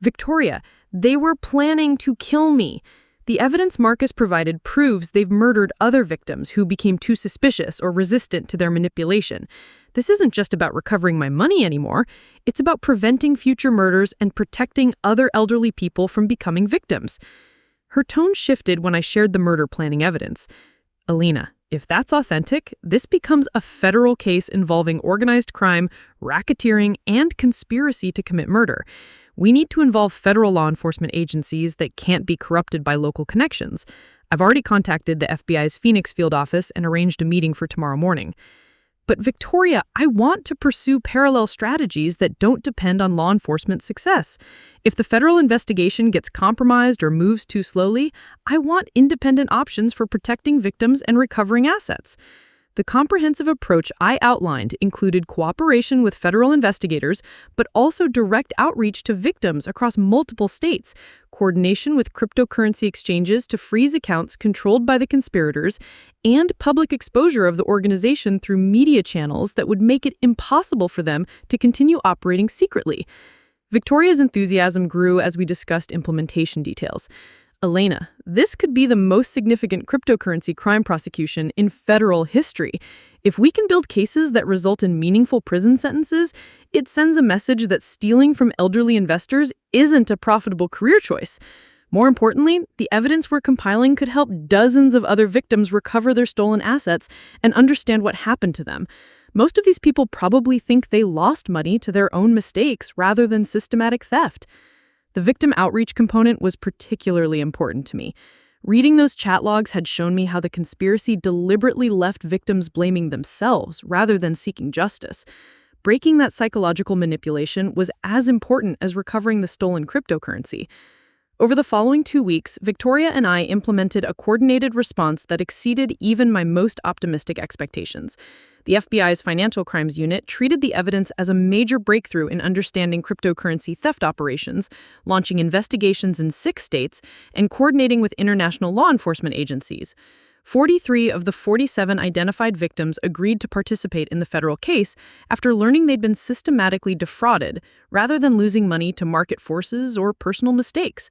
Victoria, they were planning to kill me. The evidence Marcus provided proves they've murdered other victims who became too suspicious or resistant to their manipulation. This isn't just about recovering my money anymore. It's about preventing future murders and protecting other elderly people from becoming victims. Her tone shifted when I shared the murder planning evidence. Alina, if that's authentic, this becomes a federal case involving organized crime, racketeering, and conspiracy to commit murder. We need to involve federal law enforcement agencies that can't be corrupted by local connections. I've already contacted the FBI's Phoenix field office and arranged a meeting for tomorrow morning. But Victoria, I want to pursue parallel strategies that don't depend on law enforcement success. If the federal investigation gets compromised or moves too slowly, I want independent options for protecting victims and recovering assets. The comprehensive approach I outlined included cooperation with federal investigators, but also direct outreach to victims across multiple states, coordination with cryptocurrency exchanges to freeze accounts controlled by the conspirators, and public exposure of the organization through media channels that would make it impossible for them to continue operating secretly. Victoria's enthusiasm grew as we discussed implementation details. Elena, this could be the most significant cryptocurrency crime prosecution in federal history. If we can build cases that result in meaningful prison sentences, it sends a message that stealing from elderly investors isn't a profitable career choice. More importantly, the evidence we're compiling could help dozens of other victims recover their stolen assets and understand what happened to them. Most of these people probably think they lost money to their own mistakes rather than systematic theft. The victim outreach component was particularly important to me. Reading those chat logs had shown me how the conspiracy deliberately left victims blaming themselves rather than seeking justice. Breaking that psychological manipulation was as important as recovering the stolen cryptocurrency. Over the following 2 weeks, Victoria and I implemented a coordinated response that exceeded even my most optimistic expectations. The FBI's Financial Crimes Unit treated the evidence as a major breakthrough in understanding cryptocurrency theft operations, launching investigations in 6 states and coordinating with international law enforcement agencies. 43 of the 47 identified victims agreed to participate in the federal case after learning they'd been systematically defrauded rather than losing money to market forces or personal mistakes.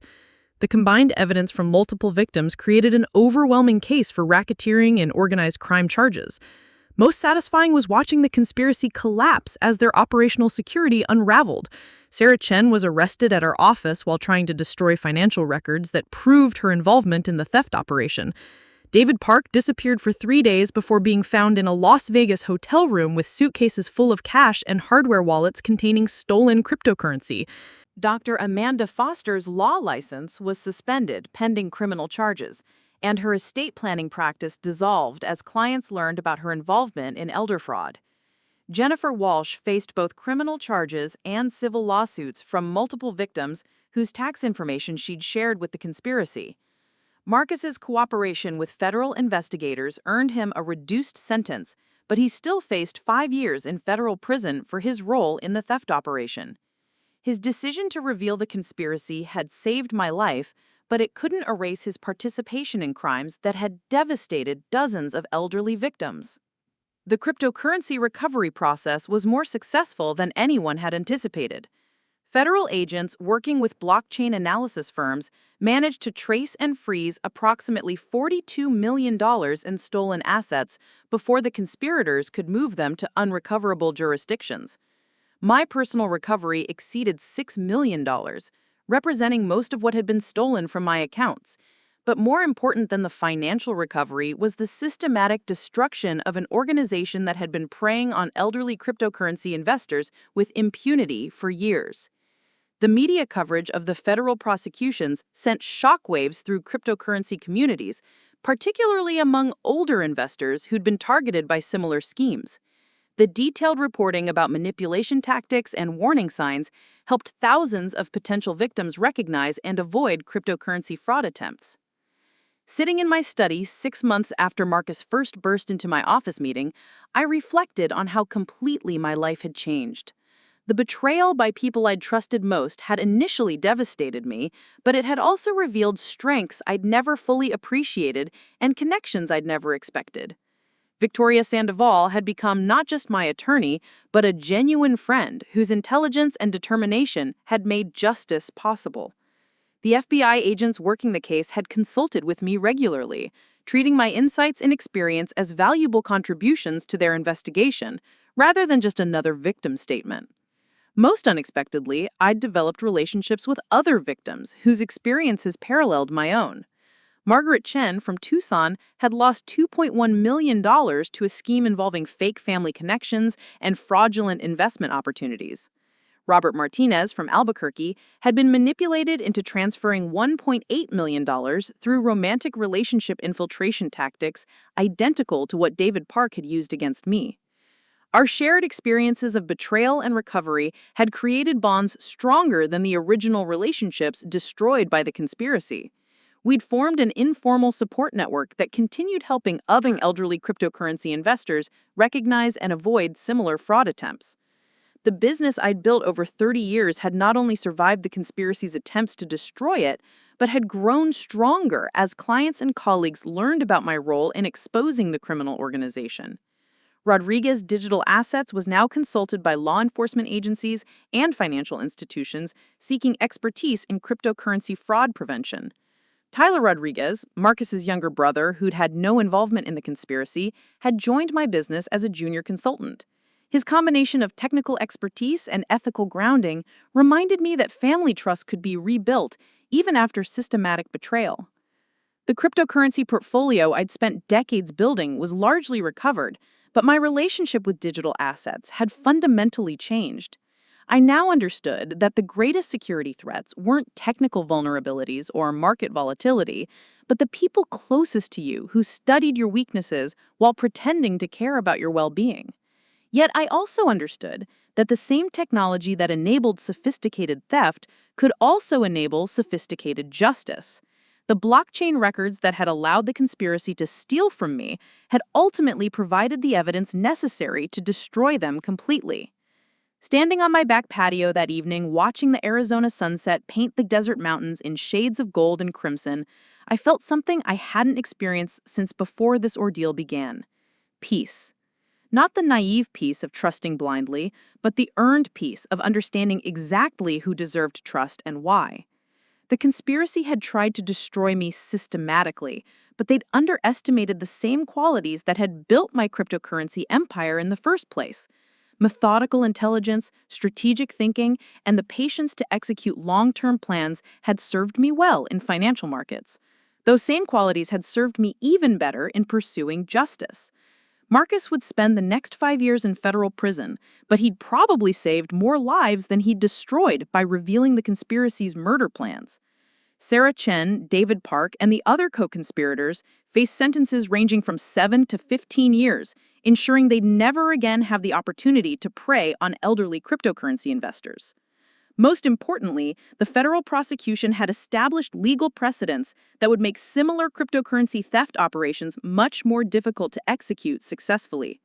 The combined evidence from multiple victims created an overwhelming case for racketeering and organized crime charges. Most satisfying was watching the conspiracy collapse as their operational security unraveled. Sarah Chen was arrested at her office while trying to destroy financial records that proved her involvement in the theft operation. David Park disappeared for 3 days before being found in a Las Vegas hotel room with suitcases full of cash and hardware wallets containing stolen cryptocurrency. Dr. Amanda Foster's law license was suspended pending criminal charges, and her estate planning practice dissolved as clients learned about her involvement in elder fraud. Jennifer Walsh faced both criminal charges and civil lawsuits from multiple victims whose tax information she'd shared with the conspiracy. Marcus's cooperation with federal investigators earned him a reduced sentence, but he still faced 5 years in federal prison for his role in the theft operation. His decision to reveal the conspiracy had saved my life, but it couldn't erase his participation in crimes that had devastated dozens of elderly victims. The cryptocurrency recovery process was more successful than anyone had anticipated. Federal agents working with blockchain analysis firms managed to trace and freeze approximately $42 million in stolen assets before the conspirators could move them to unrecoverable jurisdictions. My personal recovery exceeded $6 million, representing most of what had been stolen from my accounts. But more important than the financial recovery was the systematic destruction of an organization that had been preying on elderly cryptocurrency investors with impunity for years. The media coverage of the federal prosecutions sent shockwaves through cryptocurrency communities, particularly among older investors who'd been targeted by similar schemes. The detailed reporting about manipulation tactics and warning signs helped thousands of potential victims recognize and avoid cryptocurrency fraud attempts. Sitting in my study 6 months after Marcus first burst into my office meeting, I reflected on how completely my life had changed. The betrayal by people I'd trusted most had initially devastated me, but it had also revealed strengths I'd never fully appreciated and connections I'd never expected. Victoria Sandoval had become not just my attorney, but a genuine friend whose intelligence and determination had made justice possible. The FBI agents working the case had consulted with me regularly, treating my insights and experience as valuable contributions to their investigation, rather than just another victim statement. Most unexpectedly, I'd developed relationships with other victims whose experiences paralleled my own. Margaret Chen from Tucson had lost $2.1 million to a scheme involving fake family connections and fraudulent investment opportunities. Robert Martinez from Albuquerque had been manipulated into transferring $1.8 million through romantic relationship infiltration tactics identical to what David Park had used against me. Our shared experiences of betrayal and recovery had created bonds stronger than the original relationships destroyed by the conspiracy. We'd formed an informal support network that continued helping other elderly cryptocurrency investors recognize and avoid similar fraud attempts. The business I'd built over 30 years had not only survived the conspiracy's attempts to destroy it, but had grown stronger as clients and colleagues learned about my role in exposing the criminal organization. Rodriguez Digital Assets was now consulted by law enforcement agencies and financial institutions seeking expertise in cryptocurrency fraud prevention. Tyler Rodriguez, Marcus's younger brother who'd had no involvement in the conspiracy, had joined my business as a junior consultant. His combination of technical expertise and ethical grounding reminded me that family trust could be rebuilt even after systematic betrayal. The cryptocurrency portfolio I'd spent decades building was largely recovered, but my relationship with digital assets had fundamentally changed. I now understood that the greatest security threats weren't technical vulnerabilities or market volatility, but the people closest to you who studied your weaknesses while pretending to care about your well-being. Yet I also understood that the same technology that enabled sophisticated theft could also enable sophisticated justice. The blockchain records that had allowed the conspiracy to steal from me had ultimately provided the evidence necessary to destroy them completely. Standing on my back patio that evening, watching the Arizona sunset paint the desert mountains in shades of gold and crimson, I felt something I hadn't experienced since before this ordeal began. Peace. Not the naive peace of trusting blindly, but the earned peace of understanding exactly who deserved trust and why. The conspiracy had tried to destroy me systematically, but they'd underestimated the same qualities that had built my cryptocurrency empire in the first place. Methodical intelligence, strategic thinking, and the patience to execute long-term plans had served me well in financial markets. Those same qualities had served me even better in pursuing justice. Marcus would spend the next 5 years in federal prison, but he'd probably saved more lives than he'd destroyed by revealing the conspiracy's murder plans. Sarah Chen, David Park, and the other co-conspirators faced sentences ranging from 7 to 15 years, ensuring they'd never again have the opportunity to prey on elderly cryptocurrency investors. Most importantly, the federal prosecution had established legal precedents that would make similar cryptocurrency theft operations much more difficult to execute successfully.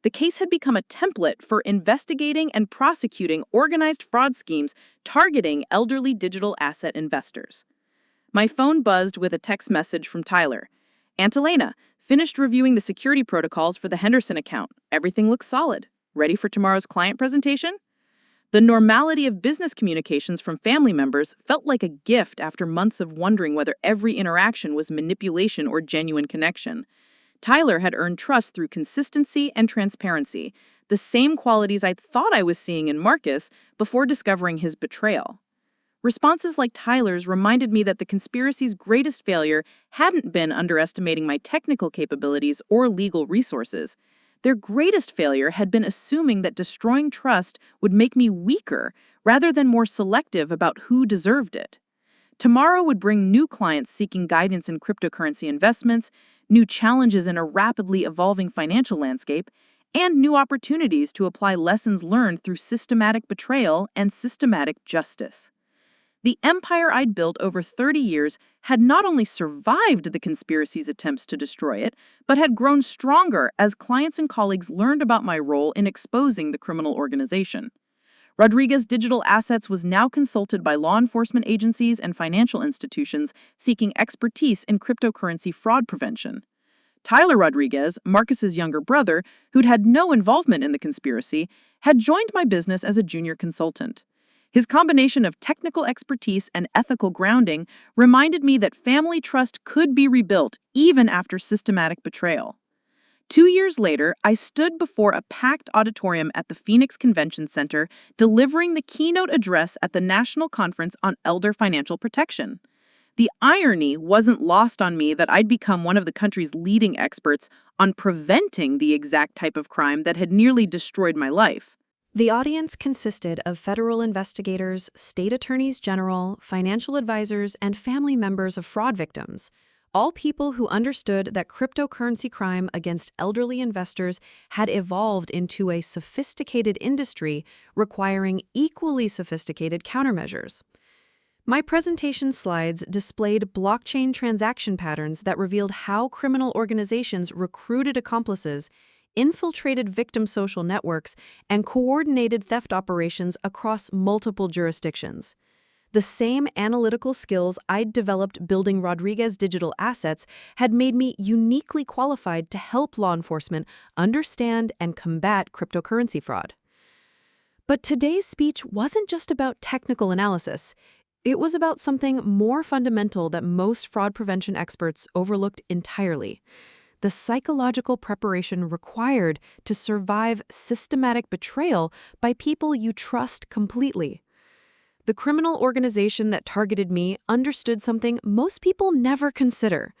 The case had become a template for investigating and prosecuting organized fraud schemes targeting elderly digital asset investors. My phone buzzed with a text message from Tyler. "Aunt Elena, finished reviewing the security protocols for the Henderson account. Everything looks solid. Ready for tomorrow's client presentation?" The normality of business communications from family members felt like a gift after months of wondering whether every interaction was manipulation or genuine connection. Tyler had earned trust through consistency and transparency, the same qualities I thought I was seeing in Marcus before discovering his betrayal. Responses like Tyler's reminded me that the conspiracy's greatest failure hadn't been underestimating my technical capabilities or legal resources. Their greatest failure had been assuming that destroying trust would make me weaker rather than more selective about who deserved it. Tomorrow would bring new clients seeking guidance in cryptocurrency investments, new challenges in a rapidly evolving financial landscape, and new opportunities to apply lessons learned through systematic betrayal and systematic justice. The empire I'd built over 30 years had not only survived the conspiracy's attempts to destroy it, but had grown stronger as clients and colleagues learned about my role in exposing the criminal organization. Rodriguez Digital Assets was now consulted by law enforcement agencies and financial institutions seeking expertise in cryptocurrency fraud prevention. Tyler Rodriguez, Marcus's younger brother, who'd had no involvement in the conspiracy, had joined my business as a junior consultant. His combination of technical expertise and ethical grounding reminded me that family trust could be rebuilt even after systematic betrayal. 2 years later, I stood before a packed auditorium at the Phoenix Convention Center, delivering the keynote address at the National Conference on Elder Financial Protection. The irony wasn't lost on me that I'd become one of the country's leading experts on preventing the exact type of crime that had nearly destroyed my life. The audience consisted of federal investigators, state attorneys general, financial advisors, and family members of fraud victims, all people who understood that cryptocurrency crime against elderly investors had evolved into a sophisticated industry requiring equally sophisticated countermeasures. My presentation slides displayed blockchain transaction patterns that revealed how criminal organizations recruited accomplices, infiltrated victim social networks, and coordinated theft operations across multiple jurisdictions. The same analytical skills I'd developed building Rodriguez Digital Assets had made me uniquely qualified to help law enforcement understand and combat cryptocurrency fraud. But today's speech wasn't just about technical analysis. It was about something more fundamental that most fraud prevention experts overlooked entirely: the psychological preparation required to survive systematic betrayal by people you trust completely. The criminal organization that targeted me understood something most people never consider.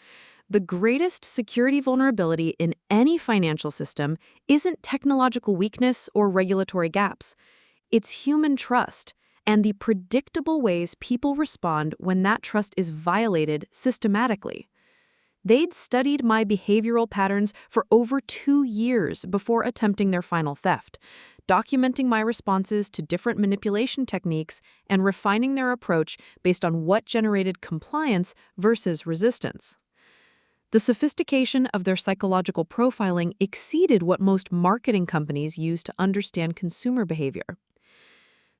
The greatest security vulnerability in any financial system isn't technological weakness or regulatory gaps. It's human trust and the predictable ways people respond when that trust is violated systematically. They'd studied my behavioral patterns for over 2 years before attempting their final theft, documenting my responses to different manipulation techniques and refining their approach based on what generated compliance versus resistance. The sophistication of their psychological profiling exceeded what most marketing companies use to understand consumer behavior.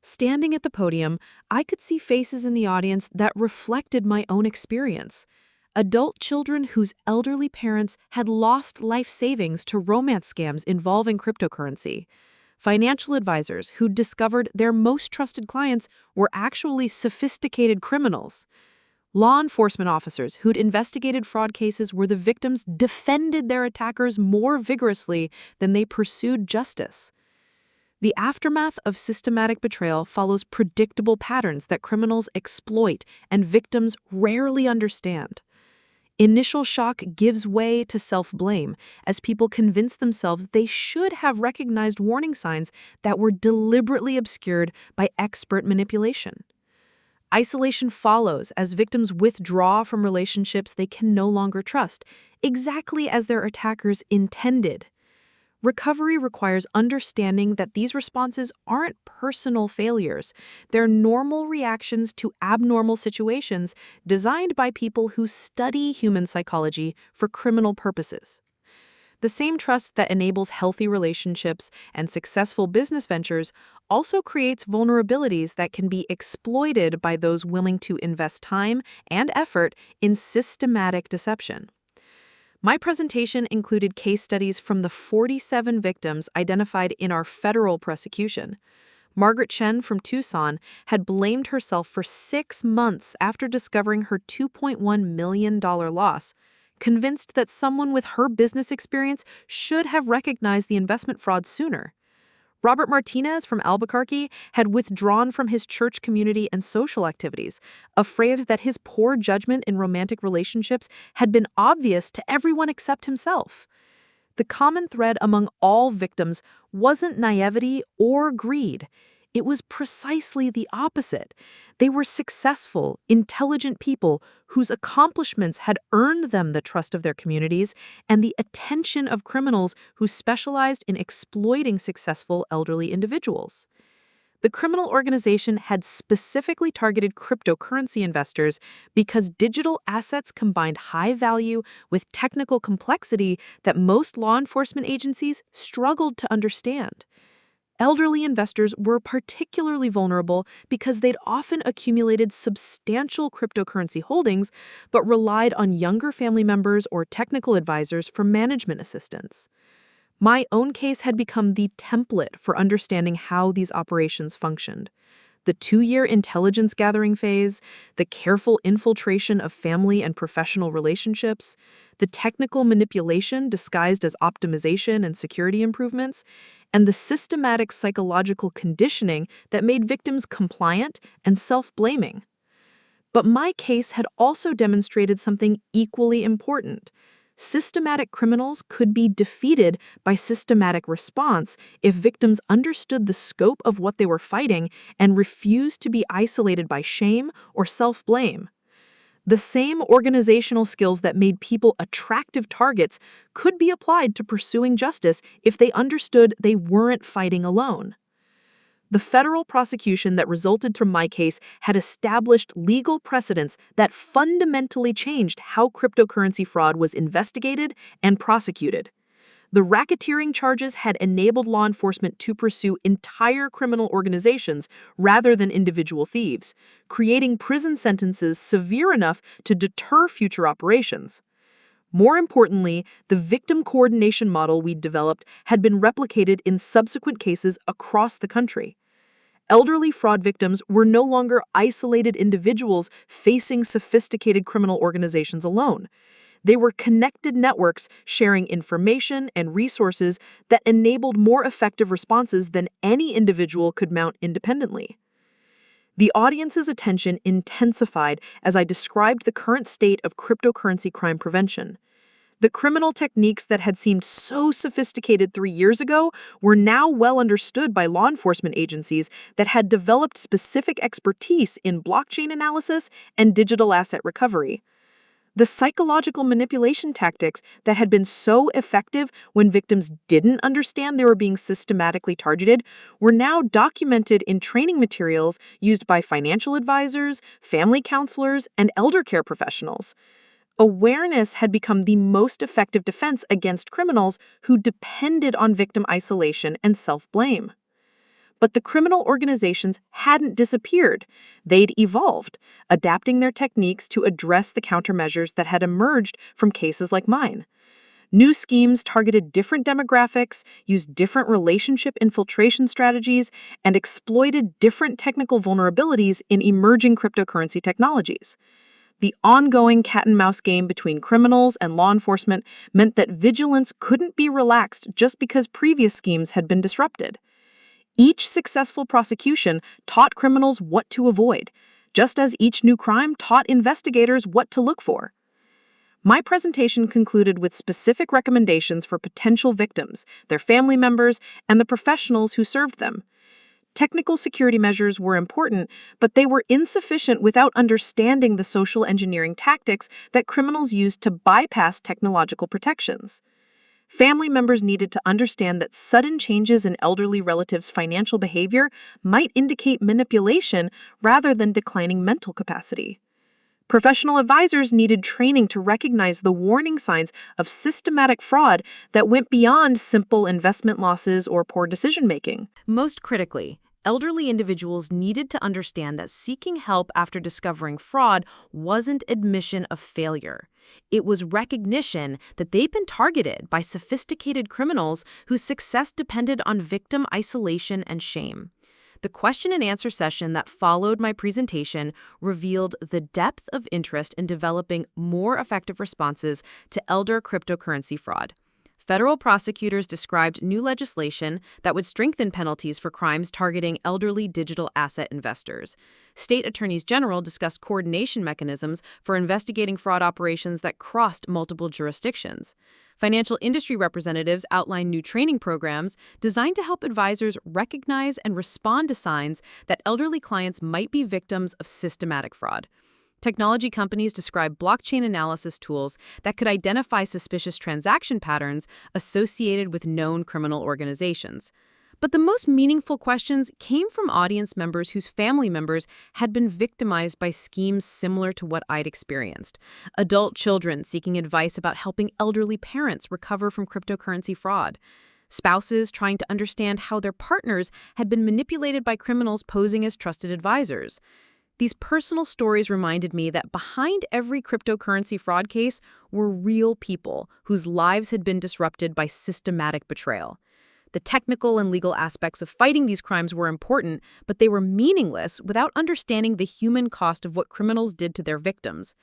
Standing at the podium, I could see faces in the audience that reflected my own experience. Adult children whose elderly parents had lost life savings to romance scams involving cryptocurrency. Financial advisors who discovered their most trusted clients were actually sophisticated criminals. Law enforcement officers who'd investigated fraud cases where the victims defended their attackers more vigorously than they pursued justice. The aftermath of systematic betrayal follows predictable patterns that criminals exploit and victims rarely understand. Initial shock gives way to self-blame as people convince themselves they should have recognized warning signs that were deliberately obscured by expert manipulation. Isolation follows as victims withdraw from relationships they can no longer trust, exactly as their attackers intended. Recovery requires understanding that these responses aren't personal failures. They're normal reactions to abnormal situations designed by people who study human psychology for criminal purposes. The same trust that enables healthy relationships and successful business ventures also creates vulnerabilities that can be exploited by those willing to invest time and effort in systematic deception. My presentation included case studies from the 47 victims identified in our federal prosecution. Margaret Chen from Tucson had blamed herself for 6 months after discovering her $2.1 million loss, convinced that someone with her business experience should have recognized the investment fraud sooner. Robert Martinez from Albuquerque had withdrawn from his church community and social activities, afraid that his poor judgment in romantic relationships had been obvious to everyone except himself. The common thread among all victims wasn't naivety or greed. It was precisely the opposite. They were successful, intelligent people whose accomplishments had earned them the trust of their communities and the attention of criminals who specialized in exploiting successful elderly individuals. The criminal organization had specifically targeted cryptocurrency investors because digital assets combined high value with technical complexity that most law enforcement agencies struggled to understand. Elderly investors were particularly vulnerable because they'd often accumulated substantial cryptocurrency holdings but relied on younger family members or technical advisors for management assistance. My own case had become the template for understanding how these operations functioned. The 2-year intelligence gathering phase, the careful infiltration of family and professional relationships, the technical manipulation disguised as optimization and security improvements, and the systematic psychological conditioning that made victims compliant and self-blaming. But my case had also demonstrated something equally important. Systematic criminals could be defeated by systematic response if victims understood the scope of what they were fighting and refused to be isolated by shame or self-blame. The same organizational skills that made people attractive targets could be applied to pursuing justice if they understood they weren't fighting alone. The federal prosecution that resulted from my case had established legal precedents that fundamentally changed how cryptocurrency fraud was investigated and prosecuted. The racketeering charges had enabled law enforcement to pursue entire criminal organizations rather than individual thieves, creating prison sentences severe enough to deter future operations. More importantly, the victim coordination model we'd developed had been replicated in subsequent cases across the country. Elderly fraud victims were no longer isolated individuals facing sophisticated criminal organizations alone. They were connected networks sharing information and resources that enabled more effective responses than any individual could mount independently. The audience's attention intensified as I described the current state of cryptocurrency crime prevention. The criminal techniques that had seemed so sophisticated 3 years ago were now well understood by law enforcement agencies that had developed specific expertise in blockchain analysis and digital asset recovery. The psychological manipulation tactics that had been so effective when victims didn't understand they were being systematically targeted were now documented in training materials used by financial advisors, family counselors, and elder care professionals. Awareness had become the most effective defense against criminals who depended on victim isolation and self-blame. But the criminal organizations hadn't disappeared. They'd evolved, adapting their techniques to address the countermeasures that had emerged from cases like mine. New schemes targeted different demographics, used different relationship infiltration strategies, and exploited different technical vulnerabilities in emerging cryptocurrency technologies. The ongoing cat-and-mouse game between criminals and law enforcement meant that vigilance couldn't be relaxed just because previous schemes had been disrupted. Each successful prosecution taught criminals what to avoid, just as each new crime taught investigators what to look for. My presentation concluded with specific recommendations for potential victims, their family members, and the professionals who served them. Technical security measures were important, but they were insufficient without understanding the social engineering tactics that criminals used to bypass technological protections. Family members needed to understand that sudden changes in elderly relatives' financial behavior might indicate manipulation rather than declining mental capacity. Professional advisors needed training to recognize the warning signs of systematic fraud that went beyond simple investment losses or poor decision-making. Most critically, elderly individuals needed to understand that seeking help after discovering fraud wasn't admission of failure. It was recognition that they'd been targeted by sophisticated criminals whose success depended on victim isolation and shame. The question and answer session that followed my presentation revealed the depth of interest in developing more effective responses to elder cryptocurrency fraud. Federal prosecutors described new legislation that would strengthen penalties for crimes targeting elderly digital asset investors. State attorneys general discussed coordination mechanisms for investigating fraud operations that crossed multiple jurisdictions. Financial industry representatives outlined new training programs designed to help advisors recognize and respond to signs that elderly clients might be victims of systematic fraud. Technology companies describe blockchain analysis tools that could identify suspicious transaction patterns associated with known criminal organizations. But the most meaningful questions came from audience members whose family members had been victimized by schemes similar to what I'd experienced. Adult children seeking advice about helping elderly parents recover from cryptocurrency fraud. Spouses trying to understand how their partners had been manipulated by criminals posing as trusted advisors. These personal stories reminded me that behind every cryptocurrency fraud case were real people whose lives had been disrupted by systematic betrayal. The technical and legal aspects of fighting these crimes were important, but they were meaningless without understanding the human cost of what criminals did to their victims.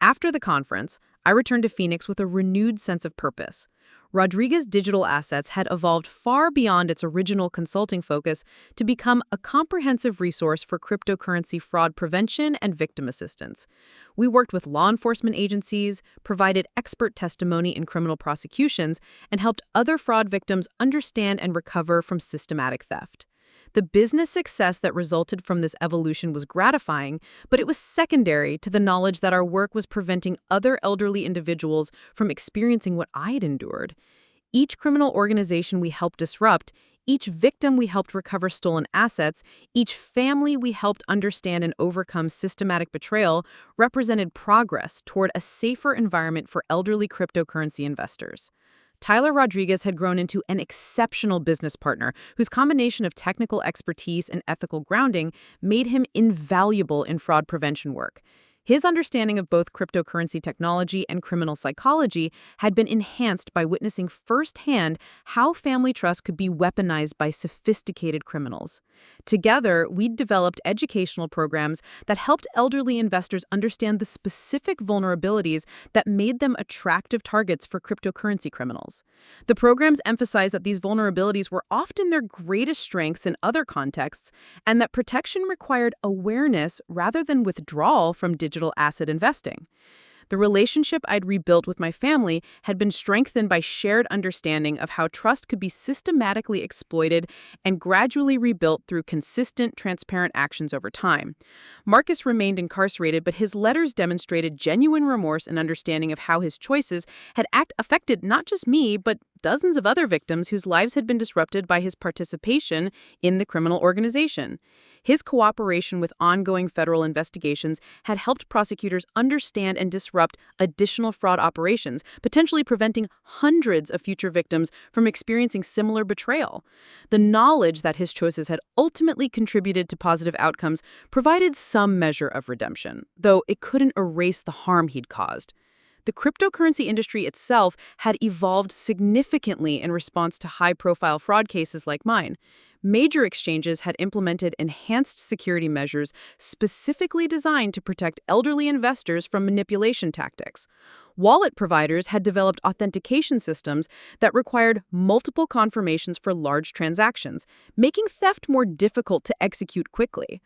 After the conference, I returned to Phoenix with a renewed sense of purpose. Rodriguez's digital assets had evolved far beyond its original consulting focus to become a comprehensive resource for cryptocurrency fraud prevention and victim assistance. We worked with law enforcement agencies, provided expert testimony in criminal prosecutions, and helped other fraud victims understand and recover from systematic theft. The business success that resulted from this evolution was gratifying, but it was secondary to the knowledge that our work was preventing other elderly individuals from experiencing what I had endured. Each criminal organization we helped disrupt, each victim we helped recover stolen assets, each family we helped understand and overcome systematic betrayal represented progress toward a safer environment for elderly cryptocurrency investors. Tyler Rodriguez had grown into an exceptional business partner whose combination of technical expertise and ethical grounding made him invaluable in fraud prevention work. His understanding of both cryptocurrency technology and criminal psychology had been enhanced by witnessing firsthand how family trust could be weaponized by sophisticated criminals. Together, we'd developed educational programs that helped elderly investors understand the specific vulnerabilities that made them attractive targets for cryptocurrency criminals. The programs emphasized that these vulnerabilities were often their greatest strengths in other contexts, and that protection required awareness rather than withdrawal from digital asset investing. The relationship I'd rebuilt with my family had been strengthened by shared understanding of how trust could be systematically exploited and gradually rebuilt through consistent, transparent actions over time. Marcus remained incarcerated, but his letters demonstrated genuine remorse and understanding of how his choices had affected not just me, but dozens of other victims whose lives had been disrupted by his participation in the criminal organization. His cooperation with ongoing federal investigations had helped prosecutors understand and disrupt additional fraud operations, potentially preventing hundreds of future victims from experiencing similar betrayal. The knowledge that his choices had ultimately contributed to positive outcomes provided some measure of redemption, though it couldn't erase the harm he'd caused. The cryptocurrency industry itself had evolved significantly in response to high-profile fraud cases like mine. Major exchanges had implemented enhanced security measures specifically designed to protect elderly investors from manipulation tactics. Wallet providers had developed authentication systems that required multiple confirmations for large transactions, making theft more difficult to execute quickly.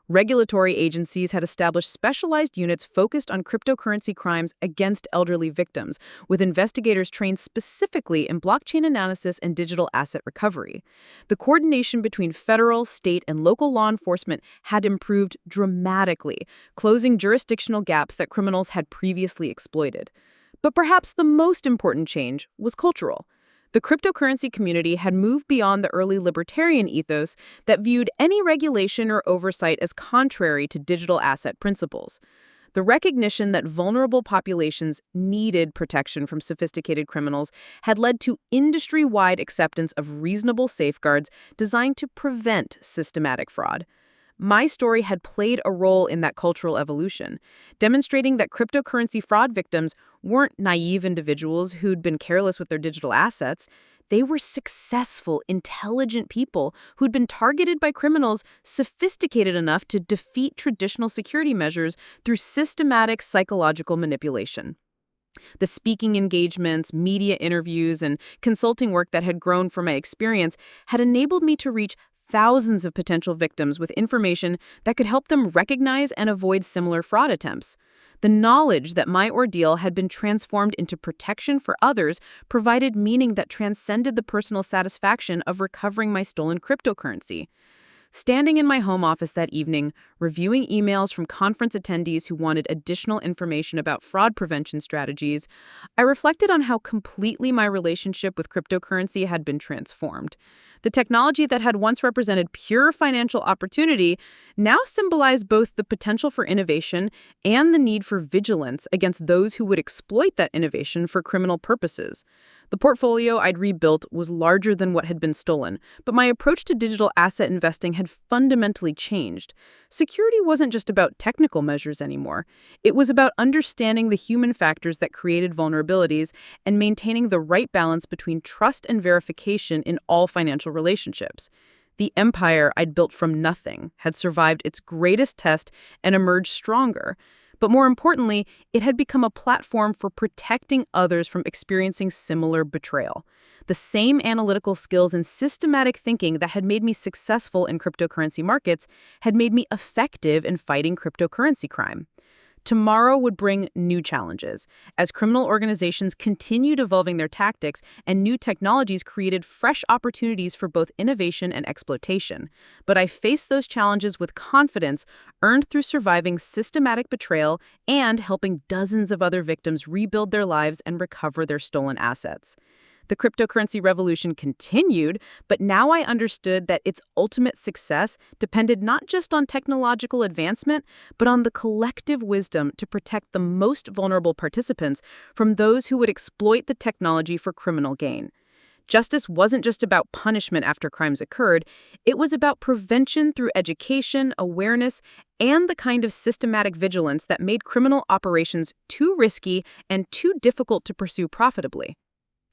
Regulatory agencies had established specialized units focused on cryptocurrency crimes against elderly victims, with investigators trained specifically in blockchain analysis and digital asset recovery. The coordination between federal, state, and local law enforcement had improved dramatically, closing jurisdictional gaps that criminals had previously exploited. But perhaps the most important change was cultural. The cryptocurrency community had moved beyond the early libertarian ethos that viewed any regulation or oversight as contrary to digital asset principles. The recognition that vulnerable populations needed protection from sophisticated criminals had led to industry-wide acceptance of reasonable safeguards designed to prevent systematic fraud. My story had played a role in that cultural evolution, demonstrating that cryptocurrency fraud victims weren't naive individuals who'd been careless with their digital assets. They were successful, intelligent people who'd been targeted by criminals sophisticated enough to defeat traditional security measures through systematic psychological manipulation. The speaking engagements, media interviews, and consulting work that had grown from my experience had enabled me to reach thousands of potential victims with information that could help them recognize and avoid similar fraud attempts. The knowledge that my ordeal had been transformed into protection for others provided meaning that transcended the personal satisfaction of recovering my stolen cryptocurrency. Standing in my home office that evening, reviewing emails from conference attendees who wanted additional information about fraud prevention strategies, I reflected on how completely my relationship with cryptocurrency had been transformed. The technology that had once represented pure financial opportunity now symbolized both the potential for innovation and the need for vigilance against those who would exploit that innovation for criminal purposes. The portfolio I'd rebuilt was larger than what had been stolen, but my approach to digital asset investing had fundamentally changed. Security wasn't just about technical measures anymore. It was about understanding the human factors that created vulnerabilities and maintaining the right balance between trust and verification in all financial relationships. The empire I'd built from nothing had survived its greatest test and emerged stronger. But more importantly, it had become a platform for protecting others from experiencing similar betrayal. The same analytical skills and systematic thinking that had made me successful in cryptocurrency markets had made me effective in fighting cryptocurrency crime. Tomorrow would bring new challenges, as criminal organizations continued evolving their tactics and new technologies created fresh opportunities for both innovation and exploitation. But I faced those challenges with confidence, earned through surviving systematic betrayal and helping dozens of other victims rebuild their lives and recover their stolen assets. The cryptocurrency revolution continued, but now I understood that its ultimate success depended not just on technological advancement, but on the collective wisdom to protect the most vulnerable participants from those who would exploit the technology for criminal gain. Justice wasn't just about punishment after crimes occurred, it was about prevention through education, awareness, and the kind of systematic vigilance that made criminal operations too risky and too difficult to pursue profitably.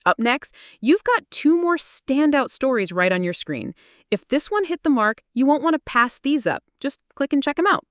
Up next, you've got two more standout stories right on your screen. If this one hit the mark, you won't want to pass these up. Just click and check them out.